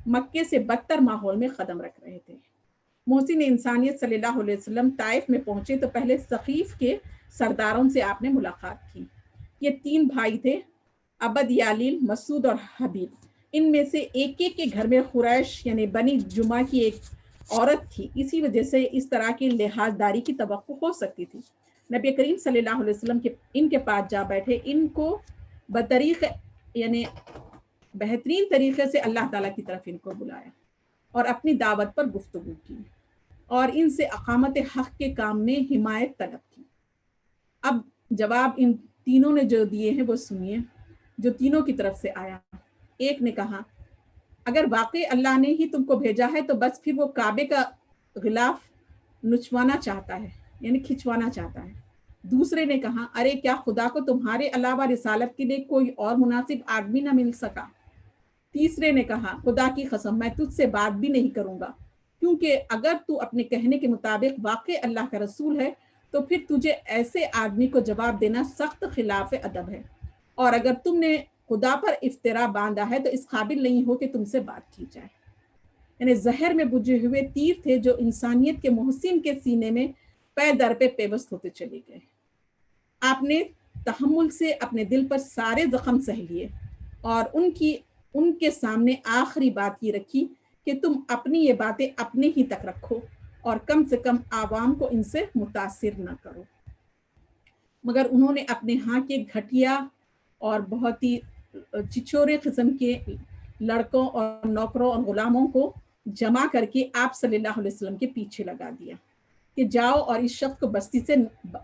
مکے سے بدتر ماحول میں قدم رکھ رہے تھے. محسن انسانیت صلی اللہ علیہ وسلم طائف میں پہنچے تو پہلے ثقیف کے سرداروں سے آپ نے ملاقات کی. یہ 3 بھائی تھے، عبد یالیل، مسعود اور حبیب. ان میں سے ایک کے گھر میں قریش یعنی بنی جمعہ کی ایک عورت تھی، اسی وجہ سے اس طرح کی لحاظداری کی توقع ہو سکتی تھی. نبی کریم صلی اللہ علیہ وسلم ان کے پاس جا بیٹھے، ان کو یعنی بہترین طریقے سے اللہ تعالیٰ کی طرف ان کو بلایا اور اپنی دعوت پر گفتگو کی اور ان سے اقامت حق کے کام میں حمایت طلب کی. اب جواب ان تینوں نے جو دیے ہیں وہ سنیے، جو تینوں کی طرف سے آیا. ایک نے کہا اگر واقعی اللہ نے ہی تم کو بھیجا ہے تو بس پھر وہ کعبے کا غلاف نچوانا چاہتا ہے یعنی کھچوانا چاہتا ہے. دوسرے نے کہا ارے کیا خدا کو تمہارے علاوہ رسالت کے لیے کوئی اور مناسب آدمی نہ مل سکا. تیسرے نے کہا خدا کی قسم میں تجھ سے بات بھی نہیں کروں گا، کیونکہ اگر تو اپنے کہنے کے مطابق واقعی اللہ کا رسول ہے تو پھر تجھے ایسے آدمی کو جواب دینا سخت خلاف ادب ہے، اور اگر تم نے خدا پر افترا باندھا ہے تو اس قابل نہیں ہو کہ تم سے بات کی جائے. یعنی زہر میں بجھے ہوئے تیر تھے جو انسانیت کے محسن کے سینے میں پے در پہ پیوست ہوتے چلے گئے. آپ نے تحمل سے اپنے دل پر سارے زخم سہ لیے اور ان کے سامنے آخری بات یہ رکھی کہ تم اپنی یہ باتیں اپنے ہی تک رکھو اور کم سے کم عوام کو ان سے متاثر نہ کرو. مگر انہوں نے اپنے ہاں کے گھٹیا اور بہت ہی چچورے قسم کے لڑکوں اور نوکروں اور غلاموں کو جمع کر کے آپ صلی اللہ علیہ وسلم کے پیچھے لگا دیا کہ جاؤ اور اس شخص کو بستی سے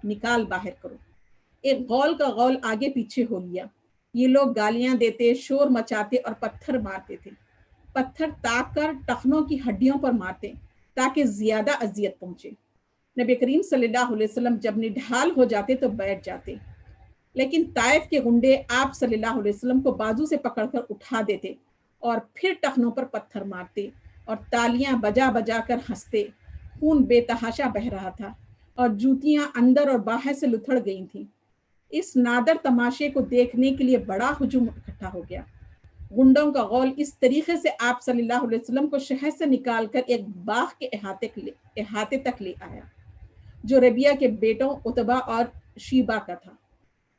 نکال باہر کرو۔ ایک غول کا غول آگے پیچھے ہو گیا۔ یہ لوگ گالیاں دیتے، شور مچاتے اور پتھر مارتے تھے، پتھر تاک کر ٹخنوں کی ہڈیوں پر مارتے تاکہ زیادہ اذیت پہنچے۔ نبی کریم صلی اللہ علیہ وسلم جب نڈھال ہو جاتے تو بیٹھ جاتے، لیکن طائف کے گنڈے آپ صلی اللہ علیہ وسلم کو بازو سے پکڑ کر اٹھا دیتے اور پھر ٹخنوں پر پتھر مارتے اور تالیاں بجا بجا کر ہنستے۔ خون بے تحاشا بہ رہا تھا اور جوتیاں اندر اور باہر سے لتھڑ گئی تھیں۔ اس نادر تماشے کو دیکھنے کے لیے بڑا ہجوم اکٹھا ہو گیا۔ گنڈوں کا غول اس طریقے سے آپ صلی اللہ علیہ وسلم کو شہر سے نکال کر ایک باغ کے احاطے تک لے آیا جو ربیہ کے بیٹوں عتبہ اور شیبہ کا تھا۔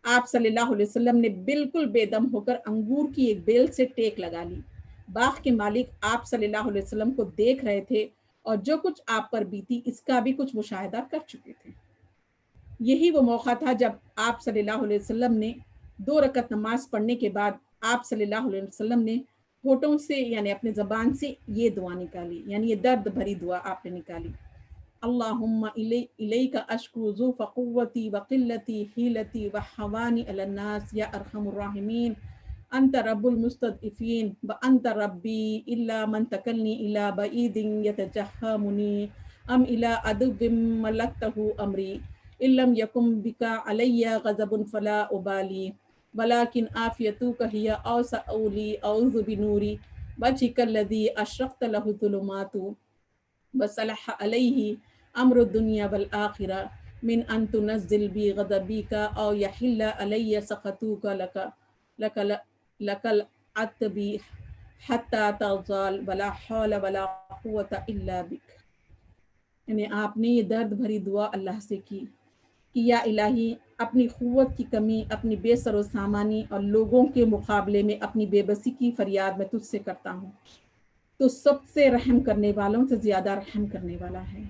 آپ صلی اللہ علیہ وسلم نے بالکل بے دم ہو کر انگور کی ایک بیل سے ٹیک لگا لی۔ باغ کے مالک آپ صلی اللہ علیہ وسلم کو دیکھ رہے تھے اور جو کچھ آپ پر بیتی اس کا بھی کچھ مشاہدہ کر چکے تھے۔ یہی وہ موقع تھا جب آپ صلی اللہ علیہ وسلم نے 2 رکعت نماز پڑھنے کے بعد آپ صلی اللہ علیہ وسلم نے ہونٹوں سے یعنی اپنے زبان سے یہ دعا نکالی، یعنی یہ درد بھری دعا آپ نے نکالی۔ اللہم الیک اشکو ضعف قوتی وقلتی حیلتی وحوانی علی الناس یا ارحم الراحمین، انت رب المستضعفین وانت ربی الا من تکلنی الی بعید یتجہمنی ام الی عدو ملکتہ امری ان لم یکن بک علی غضب فلا ابالی ولکن عافیتک ہی اوسع لی اعوذ بنور وجہک الذی اشرقت لہ الظلمات وصلح علیہ امر الدنیا والآخرہ من ان تنزل بی غضبک او یحل علی سخطک لک العتبی حتی تغزال ولا حول ولا قوة الا بک۔ یعنی آپ نے یہ درد بھری دعا اللہ سے کی کہ یا الہی اپنی قوت کی کمی، اپنی بے سر و سامانی اور لوگوں کے مقابلے میں اپنی بے بسی کی فریاد میں تجھ سے کرتا ہوں۔ تو سب سے رحم کرنے والوں سے زیادہ رحم کرنے والا ہے۔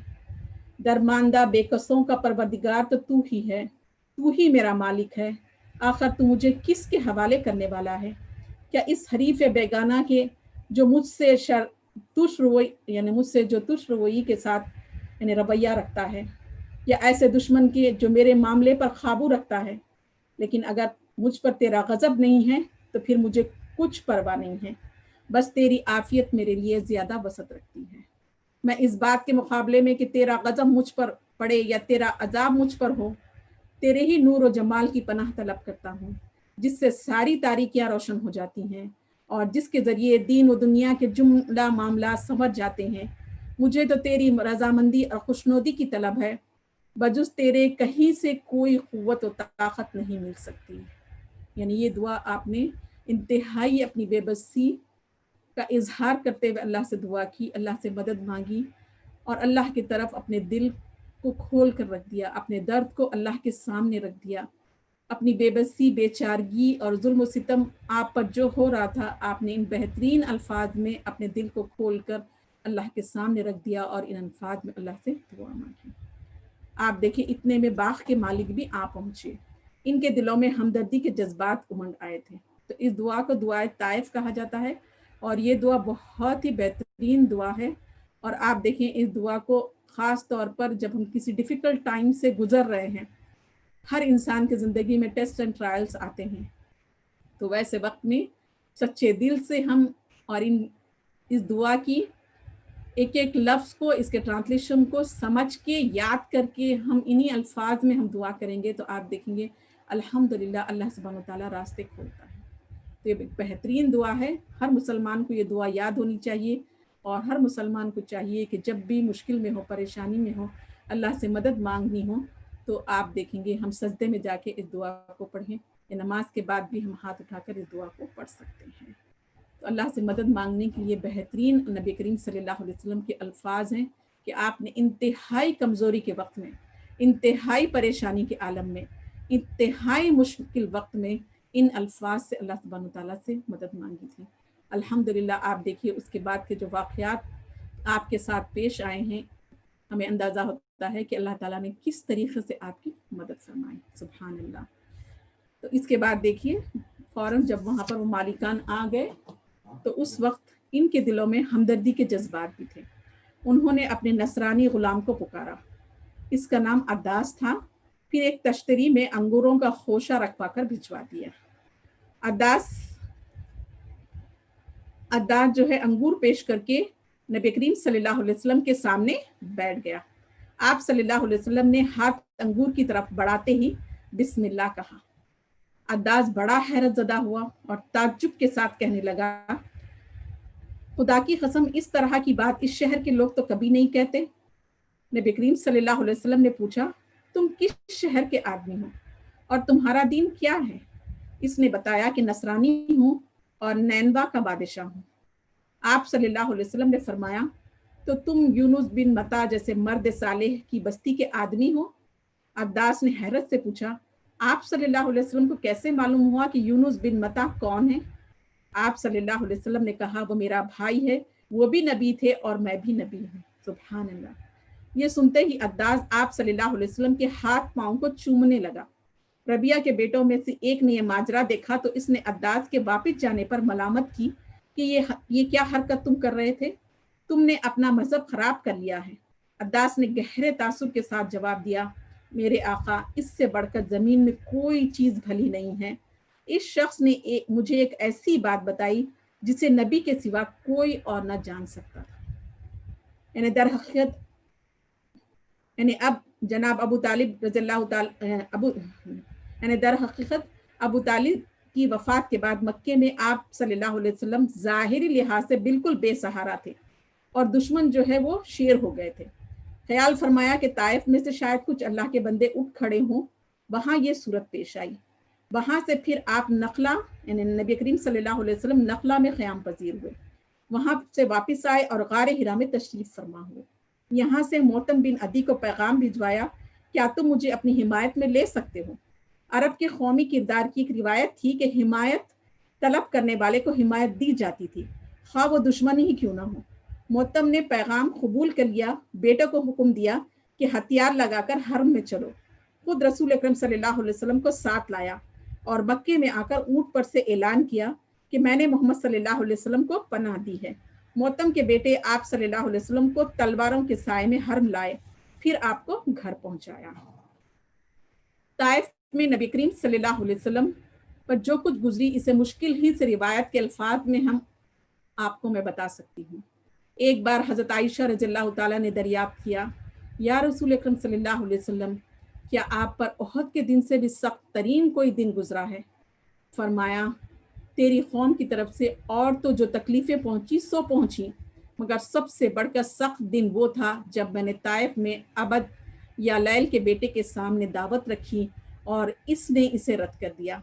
درماندہ بے کسوں کا پروردگار تو ہی ہے، تو ہی میرا مالک ہے۔ آخر تو مجھے کس کے حوالے کرنے والا ہے؟ کیا اس حریف بیگانہ کے جو مجھ سے تش روئی کے ساتھ یعنی رویہ رکھتا ہے، یا ایسے دشمن کے جو میرے معاملے پر قابو رکھتا ہے؟ لیکن اگر مجھ پر تیرا غضب نہیں ہے تو پھر مجھے کچھ پرواہ نہیں ہے، بس تیری عافیت میرے لیے زیادہ وسعت رکھتی ہے۔ میں اس بات کے مقابلے میں کہ تیرا غضب مجھ پر پڑے یا تیرا عذاب مجھ پر ہو، تیرے ہی نور و جمال کی پناہ طلب کرتا ہوں، جس سے ساری تاریکیاں روشن ہو جاتی ہیں اور جس کے ذریعے دین و دنیا کے جملہ معاملات سمجھ جاتے ہیں۔ مجھے تو تیری رضامندی اور خوشنودی کی طلب ہے، بجز تیرے کہیں سے کوئی قوت و طاقت نہیں مل سکتی۔ یعنی یہ دعا آپ نے انتہائی اپنی بے بسی کا اظہار کرتے ہوئے اللہ سے دعا کی، اللہ سے مدد مانگی اور اللہ کی طرف اپنے دل کو کھول کر رکھ دیا، اپنے درد کو اللہ کے سامنے رکھ دیا، اپنی بے بسی، بے چارگی اور ظلم و ستم آپ پر جو ہو رہا تھا، آپ نے ان بہترین الفاظ میں اپنے دل کو کھول کر اللہ کے سامنے رکھ دیا اور ان الفاظ میں اللہ سے دعا مانگی۔ آپ دیکھیں اتنے میں باغ کے مالک بھی آ پہنچے، ان کے دلوں میں ہمدردی کے جذبات امنڈ آئے تھے۔ تو اس دعا کو دعائے طائف کہا جاتا ہے اور یہ دعا بہت ہی بہترین دعا ہے۔ اور آپ دیکھیں اس دعا کو خاص طور پر جب ہم کسی ڈیفیکلٹ ٹائم سے گزر رہے ہیں، ہر انسان کی زندگی میں ٹیسٹ اینڈ ٹرائلز آتے ہیں، تو ویسے وقت میں سچے دل سے ہم اور اس دعا کی ایک ایک لفظ کو، اس کے ٹرانسلیشن کو سمجھ کے یاد کر کے ہم انہی الفاظ میں ہم دعا کریں گے تو آپ دیکھیں گے الحمدللہ اللہ سبحانہ وتعالیٰ راستے کھولتا ہے۔ تو یہ بہترین دعا ہے، ہر مسلمان کو یہ دعا یاد ہونی چاہیے اور ہر مسلمان کو چاہیے کہ جب بھی مشکل میں ہو، پریشانی میں ہو، اللہ سے مدد مانگنی ہو تو آپ دیکھیں گے ہم سجدے میں جا کے اس دعا کو پڑھیں، یا نماز کے بعد بھی ہم ہاتھ اٹھا کر اس دعا کو پڑھ سکتے ہیں۔ تو اللہ سے مدد مانگنے کے لیے بہترین نبی کریم صلی اللہ علیہ وسلم کے الفاظ ہیں کہ آپ نے انتہائی کمزوری کے وقت میں، انتہائی پریشانی کے عالم میں، انتہائی مشکل وقت میں ان الفاظ سے اللہ سبحانہ وتعالیٰ سے مدد مانگی تھی۔ الحمدللہ آپ دیکھیے اس کے بعد کے جو واقعات آپ کے ساتھ پیش آئے ہیں، ہمیں اندازہ ہوتا ہے کہ اللہ تعالیٰ نے کس طریقے سے آپ کی مدد فرمائی۔ سبحان اللہ۔ تو اس کے بعد دیکھیے فوراً جب وہاں پر وہ مالکان آ گئے تو اس وقت ان کے دلوں میں ہمدردی کے جذبات بھی تھے. انہوں نے اپنے نصرانی غلام کو پکارا. اس کا نام عداس تھا. پھر ایک تشتری میں انگوروں کا خوشہ رکھوا کر بھجوا دیا. عداس جو ہے انگور پیش کر کے نبی کریم صلی اللہ علیہ وسلم کے سامنے بیٹھ گیا. آپ صلی اللہ علیہ وسلم نے ہاتھ انگور کی طرف بڑھاتے ہی بسم اللہ کہا. عداس بڑا حیرت زدہ ہوا اور تعجب کے ساتھ کہنے لگا خدا کی قسم اس طرح کی بات اس شہر کے لوگ تو کبھی نہیں کہتے. نبی کریم صلی اللہ علیہ وسلم نے پوچھا تم کس شہر کے آدمی ہو اور تمہارا دین کیا ہے؟ اس نے بتایا کہ نصرانی ہوں اور نینوا کا بادشاہ ہوں. آپ صلی اللہ علیہ وسلم نے فرمایا تو تم یونس بن متا جیسے مرد صالح کی بستی کے آدمی ہو؟ عداس نے حیرت سے پوچھا آپ صلی اللہ علیہ وسلم کو کیسے معلوم ہوا کہ یونس بن متا کون ہے؟ آپ صلی اللہ علیہ وسلم نے کہا وہ میرا بھائی ہے, وہ بھی نبی تھے اور میں بھی نبی ہوں. سبحان اللہ. یہ سنتے ہی عداس آپ صلی اللہ علیہ وسلم کے ہاتھ پاؤں کو چومنے لگا. ربیہ کے بیٹوں میں سے ایک نے یہ ماجرا دیکھا تو اس نے عداس کے واپس جانے پر ملامت کی کہ یہ کیا حرکت تم کر رہے تھے؟ تم نے اپنا مذہب خراب کر لیا ہے. عداس نے گہرے تاثر کے ساتھ جواب دیا میرے آقا اس سے بڑھ کر زمین میں کوئی چیز بھلی نہیں ہے. اس شخص نے مجھے ایک ایسی بات بتائی جسے نبی کے سوا کوئی اور نہ جان سکتا تھا. یعنی در حقیقت اب جناب ابو طالب رضی اللہ تعالی در حقیقت ابو طالب کی وفات کے بعد مکے میں آپ صلی اللہ علیہ وسلم ظاہری لحاظ سے بالکل بے سہارا تھے اور دشمن جو ہے وہ شیر ہو گئے تھے. خیال فرمایا کہ طائف میں سے شاید کچھ اللہ کے بندے اٹھ کھڑے ہوں. وہاں یہ صورت پیش آئی. وہاں سے پھر آپ نخلا یعنی نبی کریم صلی اللہ علیہ وسلم نخلا میں قیام پذیر ہوئے. وہاں سے واپس آئے اور غار ہرا میں تشریف فرما ہوئے. یہاں سے موتم بن عدی کو پیغام بھجوایا کیا تم مجھے اپنی حمایت میں لے سکتے ہو؟ عرب کے قومی کردار کی ایک روایت تھی کہ حمایت طلب کرنے والے کو حمایت دی جاتی تھی خواہ وہ دشمن ہی کیوں نہ ہو. موتم نے پیغام قبول کر لیا. بیٹے کو حکم دیا کہ ہتھیار لگا کر حرم میں چلو. خود رسول اکرم صلی اللہ علیہ وسلم کو ساتھ لایا اور مکے میں آ کر اونٹ پر سے اعلان کیا کہ میں نے محمد صلی اللہ علیہ وسلم کو پناہ دی ہے. موتم کے بیٹے آپ صلی اللہ علیہ وسلم کو تلواروں کے سائے میں حرم لائے, پھر آپ کو گھر پہنچایا. طائف میں نبی کریم صلی اللہ علیہ وسلم پر جو کچھ گزری اسے مشکل ہی سے روایت کے الفاظ میں آپ کو میں بتا سکتی ہوں. ایک بار حضرت عائشہ رضی اللہ تعالیٰ نے دریافت کیا یا رسول اکرم صلی اللہ علیہ وسلم کیا آپ پر احد کے دن سے بھی سخت ترین کوئی دن گزرا ہے؟ فرمایا تیری قوم کی طرف سے اور تو جو تکلیفیں پہنچی سو پہنچی, مگر سب سے بڑھ کر سخت دن وہ تھا جب میں نے طائف میں عبد یا لیل کے بیٹے کے سامنے دعوت رکھی اور اس نے اسے رد کر دیا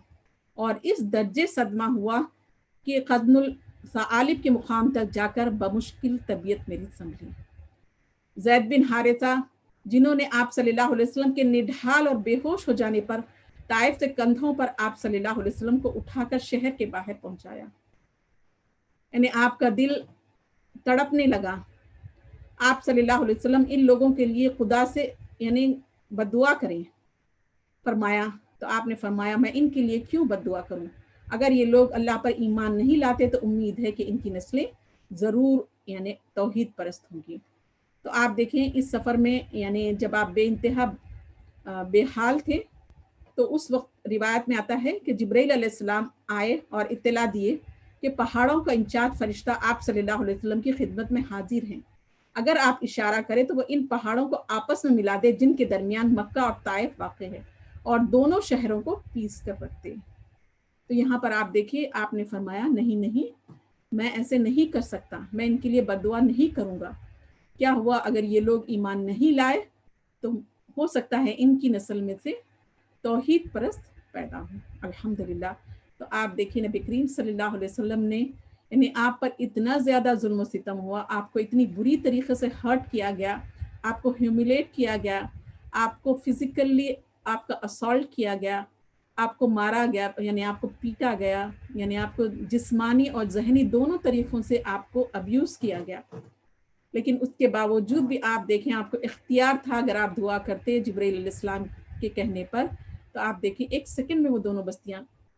اور اس درجے صدمہ ہوا کہ قدن الثعالب کے مقام تک جا کر بمشکل طبیعت میری سنبھلی. زید بن حارثہ جنہوں نے آپ صلی اللہ علیہ وسلم کے نڈھال اور بے ہوش ہو جانے پر طائف سے کندھوں پر آپ صلی اللہ علیہ وسلم کو اٹھا کر شہر کے باہر پہنچایا. یعنی آپ کا دل تڑپنے لگا. آپ صلی اللہ علیہ وسلم ان لوگوں کے لیے خدا سے یعنی بد دعا کریں. فرمایا تو آپ نے فرمایا میں ان کے لیے کیوں بد دعا کروں؟ اگر یہ لوگ اللہ پر ایمان نہیں لاتے تو امید ہے کہ ان کی نسلیں ضرور یعنی توحید پرست ہوں گی. تو آپ دیکھیں اس سفر میں یعنی جب آپ بے انتہا بے حال تھے تو اس وقت روایت میں آتا ہے کہ جبرائیل علیہ السلام آئے اور اطلاع دیے کہ پہاڑوں کا انچارج فرشتہ آپ صلی اللہ علیہ وسلم کی خدمت میں حاضر ہیں. اگر آپ اشارہ کریں تو وہ ان پہاڑوں کو آپس میں ملا دے جن کے درمیان مکہ اور طائف واقع ہے اور دونوں شہروں کو پیس کر رکھتے. تو یہاں پر آپ دیکھیے آپ نے فرمایا نہیں میں ایسے نہیں کر سکتا, میں ان کے لیے بد دعا نہیں کروں گا. کیا ہوا اگر یہ لوگ ایمان نہیں لائے تو ہو سکتا ہے ان کی نسل میں سے توحید پرست پیدا ہوں. الحمدللہ. تو آپ دیکھیں نبی کریم صلی اللہ علیہ وسلم نے یعنی آپ پر اتنا زیادہ ظلم و ستم ہوا, آپ کو اتنی بری طریقے سے ہرٹ کیا گیا, آپ کو ہیوملیٹ کیا گیا, آپ کو فزیکلی آپ کا اسالٹ کیا گیا, آپ کو مارا گیا یعنی آپ کو پیٹا گیا, یعنی آپ کو جسمانی اور ذہنی دونوں طریقوں سے آپ کو ابیوز کیا گیا. لیکن اس کے باوجود بھی آپ دیکھیں آپ کو اختیار تھا اگر آپ دعا کرتے جبرائیل علیہ السلام کے کہنے پر تو آپ دیکھیں ایک سیکنڈ میں وہ دونوں بستیاں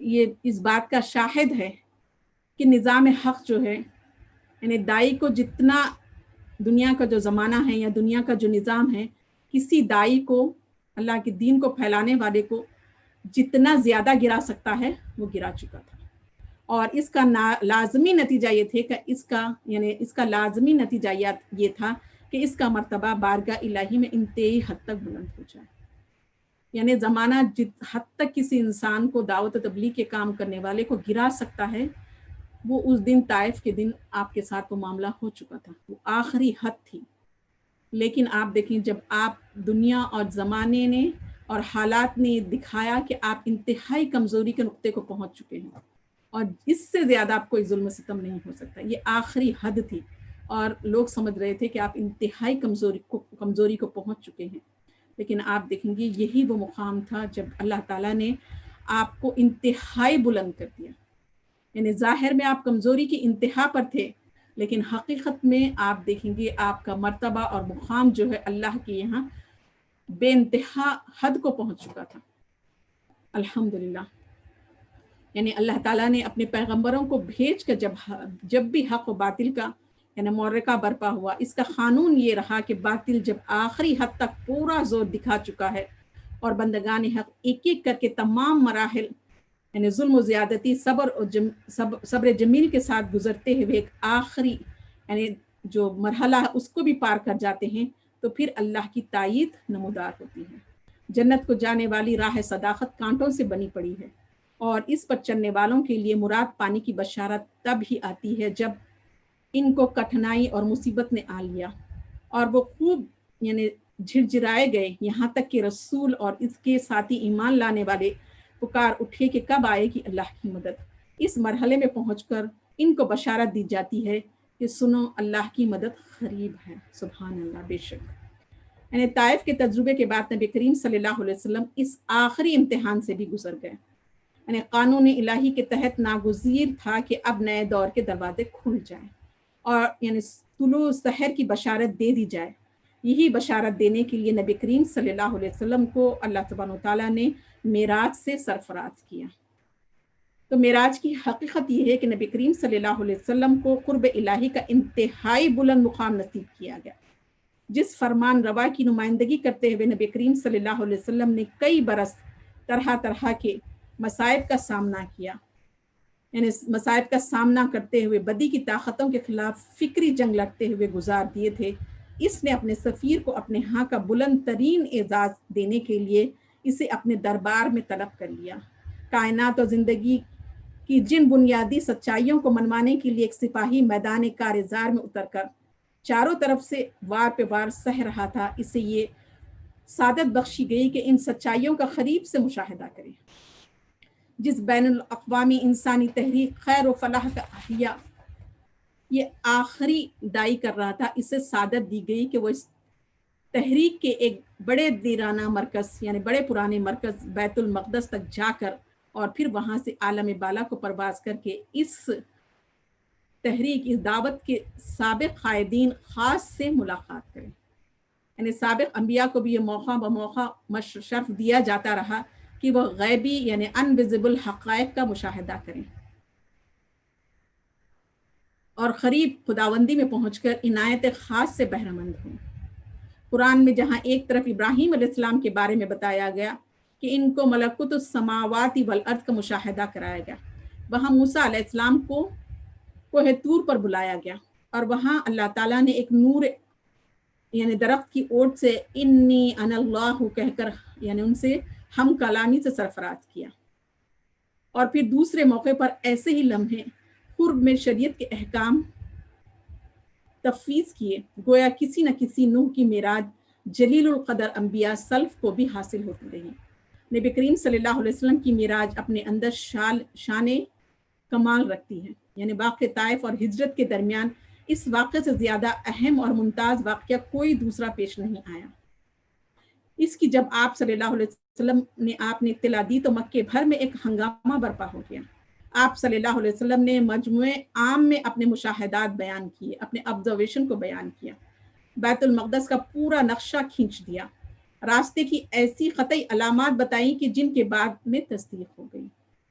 یہ اس بات کا شاہد ہے کہ نظام حق جو ہے، یعنی دائی کو جتنا دنیا کا جو زمانہ ہے یا دنیا کا جو نظام ہے، کسی دائی کو، اللہ کے دین کو پھیلانے والے کو جتنا زیادہ گرا سکتا ہے وہ گرا چکا تھا. اور اس کا لازمی نتیجہ یہ تھے کہ اس کا لازمی نتیجہ یہ تھا کہ اس کا مرتبہ بارگاہ الہی میں انتہائی حد تک بلند ہو جائے. یعنی زمانہ جس حد تک کسی انسان کو دعوت و تبلیغ کے کام کرنے والے کو گرا سکتا ہے، وہ اس دن طائف کے دن آپ کے ساتھ وہ معاملہ ہو چکا تھا. وہ آخری حد تھی. لیکن آپ دیکھیں، جب آپ دنیا اور زمانے نے اور حالات نے دکھایا کہ آپ انتہائی کمزوری کے نقطے کو پہنچ چکے ہیں اور اس سے زیادہ آپ کوئی ظلم و ستم نہیں ہو سکتا، یہ آخری حد تھی. اور لوگ سمجھ رہے تھے کہ آپ انتہائی کمزوری کو پہنچ چکے ہیں. لیکن آپ دیکھیں گے یہی وہ مقام تھا جب اللہ تعالیٰ نے آپ کو انتہائی بلند کر دیا. یعنی ظاہر میں آپ کمزوری کی انتہا پر تھے، لیکن حقیقت میں آپ دیکھیں گے آپ کا مرتبہ اور مقام جو ہے اللہ کے یہاں بے انتہا حد کو پہنچ چکا تھا. الحمدللہ. یعنی اللہ تعالیٰ نے اپنے پیغمبروں کو بھیج کر جب بھی حق و باطل کا یعنی معرکہ برپا ہوا، اس کا قانون یہ رہا کہ باطل جب آخری حد تک پورا زور دکھا چکا ہے اور بندگان حق ایک ایک کر کے تمام مراحل یعنی ظلم و زیادتی، صبر جمیل کے ساتھ گزرتے ہوئے ایک آخری یعنی جو مرحلہ ہے اس کو بھی پار کر جاتے ہیں، تو پھر اللہ کی تائید نمودار ہوتی ہے. جنت کو جانے والی راہ صداقت کانٹوں سے بنی پڑی ہے، اور اس پر چلنے والوں کے لیے مراد پانی کی بشارت تب ہی آتی ہے جب ان کو کٹھنائی اور مصیبت نے آ لیا اور وہ خوب یعنی جھرجھرائے گئے، یہاں تک کہ رسول اور اس کے ساتھی ایمان لانے والے پکار اٹھے کہ کب آئے گی اللہ کی مدد. اس مرحلے میں پہنچ کر ان کو بشارت دی جاتی ہے کہ سنو، اللہ کی مدد قریب ہے. سبحان اللہ. بے شک. یعنی طائف کے تجربے کے بعد نبی کریم صلی اللہ علیہ وسلم اس آخری امتحان سے بھی گزر گئے. یعنی قانون الہی کے تحت ناگزیر تھا کہ اب نئے دور کے دروازے کھل جائیں اور یعنی طلوع سحر کی بشارت دے دی جائے. یہی بشارت دینے کے لیے نبی کریم صلی اللہ علیہ وسلم کو اللہ سبحانہ وتعالیٰ نے معراج سے سرفراز کیا. تو معراج کی حقیقت یہ ہے کہ نبی کریم صلی اللہ علیہ وسلم کو قرب الہی کا انتہائی بلند مقام نصیب کیا گیا. جس فرمان روا کی نمائندگی کرتے ہوئے نبی کریم صلی اللہ علیہ وسلم نے کئی برس طرح طرح کے مصائب کا سامنا کیا، یعنی مصائب کا سامنا کرتے ہوئے بدی کی طاقتوں کے خلاف فکری جنگ لڑتے ہوئے گزار دیے تھے. اس نے اپنے سفیر کو اپنے ہاں کا بلند ترین اعزاز دینے کے لیے اسے اپنے دربار میں طلب کر لیا. کائنات اور زندگی کی جن بنیادی سچائیوں کو منوانے کے لیے ایک سپاہی میدان کارزار میں اتر کر چاروں طرف سے وار پہ وار سہ رہا تھا، اسے یہ سعادت بخشی گئی کہ ان سچائیوں کا قریب سے مشاہدہ کرے. جس بین الاقوامی انسانی تحریک خیر و فلاح کا احیاء یہ آخری دائی کر رہا تھا، اسے سعادت دی گئی کہ وہ اس تحریک کے ایک بڑے دیرانہ مرکز یعنی بڑے پرانے مرکز بیت المقدس تک جا کر اور پھر وہاں سے عالم بالا کو پرواز کر کے اس تحریک، اس دعوت کے سابق قائدین خاص سے ملاقات کریں. یعنی سابق انبیاء کو بھی یہ موقع بموقع شرف دیا جاتا رہا کہ وہ غیبی یعنی انویزیبل حقائق کا مشاہدہ کریں اور قریب خداوندی میں پہنچ کر عنایت خاص سے بہرہ مند ہوں. قرآن میں جہاں ایک طرف ابراہیم علیہ السلام کے بارے میں بتایا گیا کہ ان کو ملکوت السماوات والارض کا مشاہدہ کرایا گیا، وہاں موسیٰ علیہ السلام کو کوہ طور پر بلایا گیا اور وہاں اللہ تعالیٰ نے ایک نور یعنی درخت کی اوٹ سے انی انا اللہ کہہ کر یعنی ان سے ہم کلامی سے سرفراز کیا. اور پھر دوسرے موقع پر ایسے ہی لمحے قرب میں شریعت کے احکام تفویض کیے، گویا کسی نہ کسی نوح کی معراج جلیل القدر انبیاء سلف کو بھی حاصل ہوتی رہی. نبی کریم صلی اللہ علیہ وسلم کی معراج اپنے اندر شان کمال رکھتی ہے. یعنی واقعہ طائف اور ہجرت کے درمیان اس واقعے سے زیادہ اہم اور ممتاز واقعہ کوئی دوسرا پیش نہیں آیا. اس کی جب آپ صلی اللہ علیہ وسلم نے اطلاع دی تو مکے بھر میں ایک ہنگامہ برپا ہو گیا. آپ صلی اللہ علیہ وسلم نے مجموعے عام میں اپنے مشاہدات بیان کیے، اپنے آبزرویشن کو بیان کیا، بیت المقدس کا پورا نقشہ کھینچ دیا، راستے کی ایسی قطعی علامات بتائیں کہ جن کے بعد میں تصدیق ہو گئی.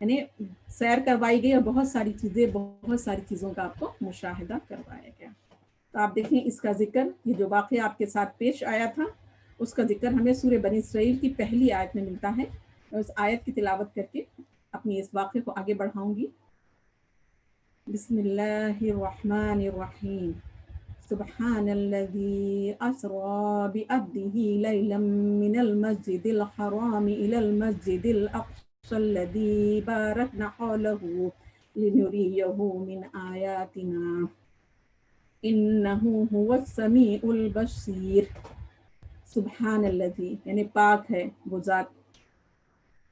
یعنی سیر کروائی گئی اور بہت ساری چیزوں کا آپ کو مشاہدہ کروایا گیا. تو آپ دیکھیں اس کا ذکر، یہ جو واقعہ آپ کے ساتھ پیش آیا تھا اس کا ذکر ہمیں سورہ بنی اسرائیل کی پہلی آیت میں ملتا ہے. میں اس آیت کی تلاوت کر کے اپنی اس واقعے کو آگے بڑھاؤں گی. بسم اللہ الرحمن الرحیم. سبحان الذي أسرى بعبده ليلا من المسجد الحرام إلى المسجد الأقصى الذي باركنا حوله لنريه من آياتنا إنه هو السميع البصير. سبحان الذي یعنی پاک ہے وہ ذات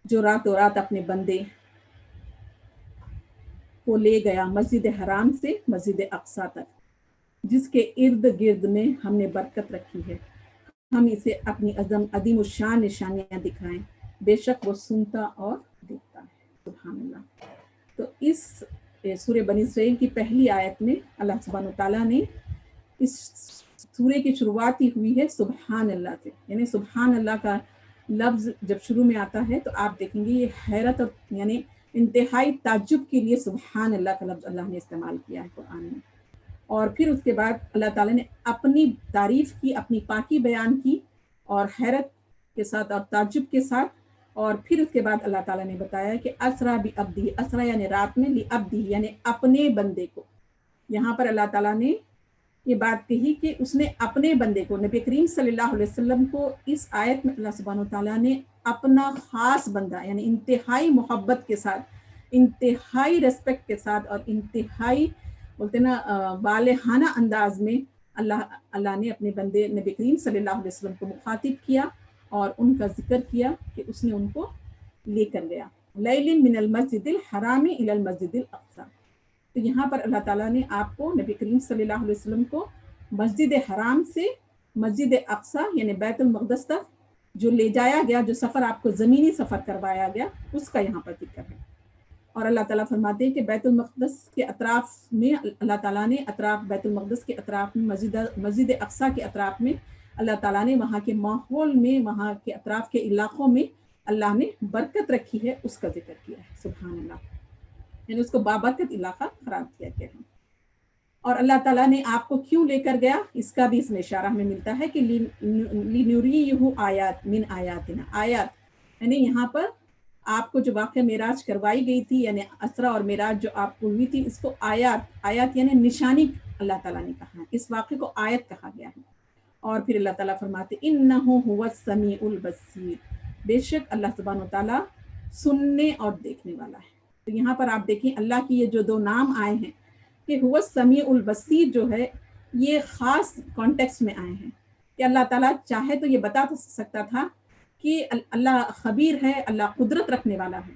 جو راتوں رات اپنے بندے کو لے گیا مسجد حرام سے مسجد اقصیٰ تک، جس کے ارد گرد میں ہم نے برکت رکھی ہے، ہم اسے اپنی عظیم الشان نشانیاں دکھائیں، بے شک وہ سنتا اور دیکھتا ہے. سبحان اللہ. تو اس سورہ بنی اسرائیل کی پہلی آیت میں اللہ سبحانہ وتعالیٰ نے اس سورہ کی شروعات ہی ہوئی ہے سبحان اللہ سے. یعنی سبحان اللہ کا لفظ جب شروع میں آتا ہے تو آپ دیکھیں گے یہ حیرت اور یعنی انتہائی تعجب کے لیے سبحان اللہ کا لفظ اللہ نے استعمال کیا ہے قرآن میں. اور پھر اس کے بعد اللہ تعالیٰ نے اپنی تعریف کی، اپنی پاکی بیان کی اور حیرت کے ساتھ اور تعجب کے ساتھ. اور پھر اس کے بعد اللہ تعالیٰ نے بتایا کہ اسرا بعبدہ، اسرا یعنی رات میں، لعبدہ یعنی اپنے بندے کو. یہاں پر اللہ تعالیٰ نے یہ بات کہی کہ اس نے اپنے بندے کو، نبی کریم صلی اللہ علیہ وسلم کو اس آیت میں اللہ سبحانہ وتعالیٰ نے اپنا خاص بندہ یعنی انتہائی محبت کے ساتھ، انتہائی ریسپیکٹ کے ساتھ اور انتہائی بولتے نا والہانہ انداز میں اللہ نے اپنے بندے نبی کریم صلی اللہ علیہ وسلم کو مخاطب کیا اور ان کا ذکر کیا کہ اس نے ان کو لے کر گیا. لیل من المسجد الحرام الی المسجد الاقصی. تو یہاں پر اللہ تعالیٰ نے آپ کو، نبی کریم صلی اللہ علیہ وسلم کو، مسجد حرام سے مسجد اقصیٰ یعنی بیت المقدس تک جو لے جایا گیا، جو سفر آپ کو زمینی سفر کروایا گیا، اس کا یہاں پر ذکر ہے. اور اللہ تعالیٰ فرماتے ہیں کہ بیت المقدس کے اطراف میں اللہ تعالیٰ نے بیت المقدس کے اطراف میں مسجد اقصیٰ کے اطراف میں اللہ تعالیٰ نے وہاں کے ماحول میں، وہاں کے اطراف کے علاقوں میں اللہ نے برکت رکھی ہے، اس کا ذکر کیا ہے. سبحان اللہ. یعنی اس کو بابرکت علاقہ قرار دیا گیا ہے. اور اللہ تعالیٰ نے آپ کو کیوں لے کر گیا، اس کا بھی اس میں اشارہ ہمیں ملتا ہے کہ لِنُرِيهُ آیات من آیاتنا. آیات یعنی یہاں پر آپ کو جو واقعہ معراج کروائی گئی تھی، یعنی اسرا اور معراج جو آپ کو ہوئی تھی، اس کو آیات یعنی نشانی اللہ تعالیٰ نے کہا ہے. اس واقعے کو آیت کہا گیا ہے. اور پھر اللہ تعالیٰ فرماتے اِنَّهُ هُوَ السَّمِيعُ الْبَصِيرُ. بے شک اللہ سبحانہ وتعالیٰ سننے اور دیکھنے والا ہے. تو یہاں پر آپ دیکھیں اللہ کی یہ جو دو نام آئے ہیں کہ هُوَ السَّمِيعُ الْبَصِيرُ جو ہے یہ خاص کانٹیکسٹ میں آئے ہیں کہ اللہ تعالیٰ چاہے تو یہ بتا سکتا تھا کہ اللہ خبیر ہے، اللہ قدرت رکھنے والا ہے.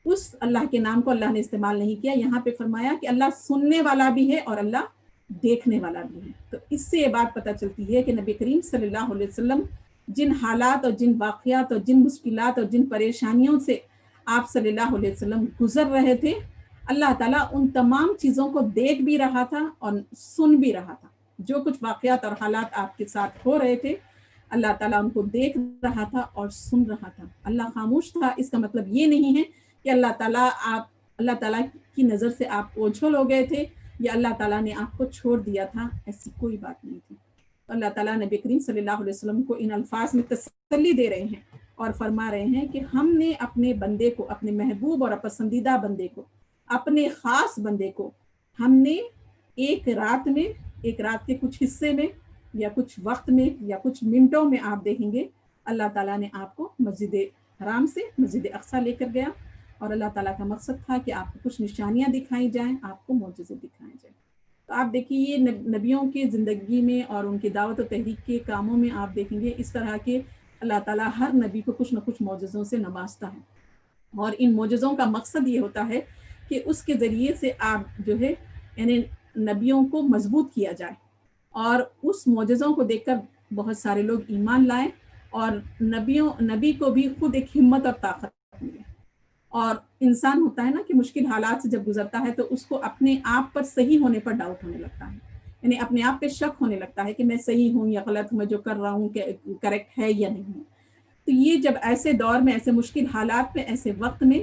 اس اللہ کے نام کو اللہ نے استعمال نہیں کیا. یہاں پہ فرمایا کہ اللہ سننے والا بھی ہے اور اللہ دیکھنے والا بھی ہے. تو اس سے یہ بات پتہ چلتی ہے کہ نبی کریم صلی اللہ علیہ وسلم جن حالات اور جن واقعات اور جن مشکلات اور جن پریشانیوں سے آپ صلی اللہ علیہ وسلم گزر رہے تھے، اللہ تعالیٰ ان تمام چیزوں کو دیکھ بھی رہا تھا اور سن بھی رہا تھا. جو کچھ واقعات اور حالات آپ کے ساتھ ہو رہے تھے، اللہ تعالیٰ ان کو دیکھ رہا تھا اور سن رہا تھا. اللہ خاموش تھا، اس کا مطلب یہ نہیں ہے کہ اللہ تعالیٰ کی نظر سے آپ اوجھل ہو گئے تھے یا اللہ تعالیٰ نے آپ کو چھوڑ دیا تھا. ایسی کوئی بات نہیں تھی. اللہ تعالیٰ نبی کریم صلی اللہ علیہ وسلم کو ان الفاظ میں تسلی دے رہے ہیں اور فرما رہے ہیں کہ ہم نے اپنے بندے کو، اپنے محبوب اور پسندیدہ بندے کو، اپنے خاص بندے کو، ہم نے ایک رات کے کچھ حصے میں یا کچھ وقت میں یا کچھ منٹوں میں آپ دیکھیں گے اللہ تعالیٰ نے آپ کو مسجد حرام سے مسجد اقصیٰ لے کر گیا. اور اللہ تعالیٰ کا مقصد تھا کہ آپ کو کچھ نشانیاں دکھائی جائیں، آپ کو معجزے دکھائے جائیں. تو آپ دیکھیے یہ نبیوں کی زندگی میں اور ان کی دعوت و تحریک کے کاموں میں آپ دیکھیں گے اس طرح کے اللہ تعالیٰ ہر نبی کو کچھ نہ کچھ معجزوں سے نوازتا ہے. اور ان معجزوں کا مقصد یہ ہوتا ہے کہ اس کے ذریعے سے آپ جو ہے یعنی نبیوں کو مضبوط کیا جائے اور اس معجزوں کو دیکھ کر بہت سارے لوگ ایمان لائیں اور نبی کو بھی خود ایک ہمت اور طاقت ملے. اور انسان ہوتا ہے نا کہ مشکل حالات سے جب گزرتا ہے تو اس کو اپنے آپ پر صحیح ہونے پر ڈاؤٹ ہونے لگتا ہے، یعنی اپنے آپ پہ شک ہونے لگتا ہے کہ میں صحیح ہوں یا غلط ہوں، میں جو کر رہا ہوں کہ کریکٹ ہے یا نہیں. تو یہ جب ایسے دور میں، ایسے مشکل حالات میں، ایسے وقت میں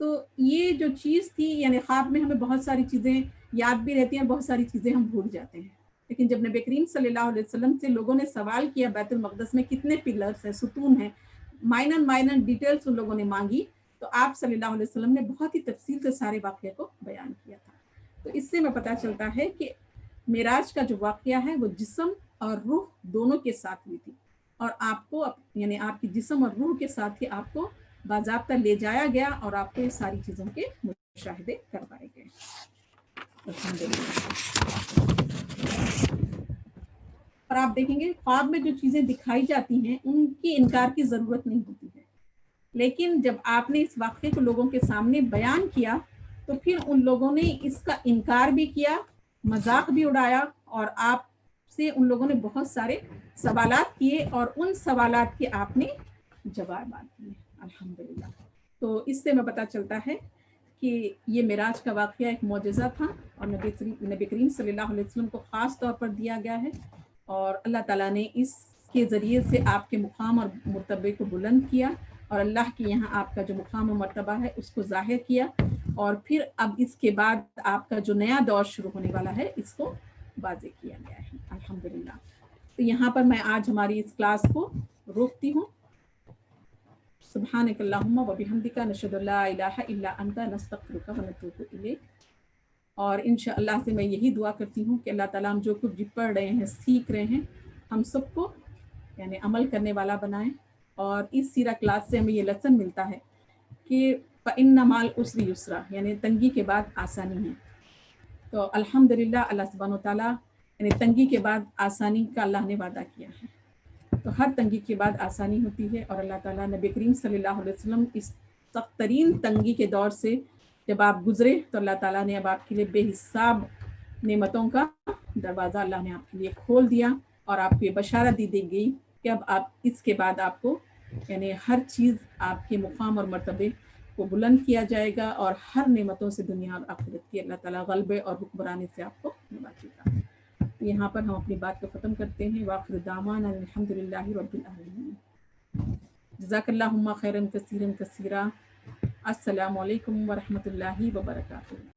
تو یہ جو چیز تھی، یعنی خواب میں ہمیں بہت ساری چیزیں یاد بھی رہتی ہیں، بہت ساری چیزیں ہم بھول جاتے ہیں، لیکن جب نبی کریم صلی اللہ علیہ وسلم سے لوگوں نے سوال کیا بیت المقدس میں کتنے پلرز ہیں، ستون ہیں، مائنر ڈیٹیلز ان لوگوں نے مانگی، تو آپ صلی اللہ علیہ وسلم نے بہت ہی تفصیل سے سارے واقعے کو بیان کیا تھا۔ تو اس سے میں پتہ چلتا ہے کہ معراج کا جو واقعہ ہے وہ جسم اور روح دونوں کے ساتھ ہوئی تھی، اور آپ کو یعنی آپ کی جسم اور روح کے ساتھ ہی آپ کو باضابطہ لے جایا گیا اور آپ کو یہ ساری چیزوں کے مشاہدے کروائے گئے۔ اور آپ دیکھیں گے خواب میں جو چیزیں دکھائی جاتی ہیں ان کی انکار کی ضرورت نہیں ہوتی ہے، لیکن جب آپ نے اس واقعے کو لوگوں کے سامنے بیان کیا تو پھر ان لوگوں نے اس کا انکار بھی کیا، مذاق بھی اڑایا، اور آپ سے ان لوگوں نے بہت سارے سوالات کیے اور ان سوالات کے آپ نے جوابات دیے۔ الحمدللہ۔ تو اس سے میں پتہ چلتا ہے کہ یہ معراج کا واقعہ ایک معجزہ تھا اور نبی کریم صلی اللہ علیہ وسلم کو خاص طور پر دیا گیا ہے، اور اللہ تعالیٰ نے اس کے ذریعے سے آپ کے مقام اور مرتبے کو بلند کیا، اور اللہ کے یہاں آپ کا جو مقام و مرتبہ ہے اس کو ظاہر کیا، اور پھر اب اس کے بعد آپ کا جو نیا دور شروع ہونے والا ہے اس کو واضح کیا گیا ہے۔ الحمدللہ۔ تو یہاں پر میں آج ہماری اس کلاس کو روکتی ہوں۔ سبحانک اللہم و بحمدک، نشہد ان لا الہ الا انت، نستغفرک و نتوب الیک۔ اور انشاءاللہ سے میں یہی دعا کرتی ہوں کہ اللہ تعالیٰ ہم جو کچھ بھی پڑھ رہے ہیں، سیکھ رہے ہیں، ہم سب کو یعنی عمل کرنے والا بنائیں۔ اور اس سیرہ کلاس سے ہمیں یہ لیسن ملتا ہے کہ فَإِنَّ مَعَ الْعُسْرِ يُسْرًا، یعنی تنگی کے بعد آسانی ہے۔ تو الحمدللہ اللہ سبحانہ و تعالیٰ یعنی تنگی کے بعد آسانی کا اللہ نے وعدہ کیا ہے، تو ہر تنگی کے بعد آسانی ہوتی ہے، اور اللہ تعالیٰ نبی کریم صلی اللہ علیہ وسلم اس سخت ترین تنگی کے دور سے جب آپ گزرے تو اللہ تعالیٰ نے اب آپ کے لیے بے حساب نعمتوں کا دروازہ اللہ نے آپ کے لیے کھول دیا، اور آپ کو یہ بشارت دی گئی کہ اب آپ اس کے بعد آپ کو یعنی ہر چیز آپ کے مقام اور مرتبے کو بلند کیا جائے گا، اور ہر نعمتوں سے دنیا اور آخرت کی اللہ تعالیٰ غلبے اور حکمرانی سے آپ کو نوازے گا۔ یہاں پر ہم اپنی بات کو ختم کرتے ہیں۔ وآخر دعوانا الحمدللہ رب العالمین۔ جزاک اللہم خیرا کثیرا کثیرا۔ السلام علیکم ورحمۃ اللہ وبرکاتہ۔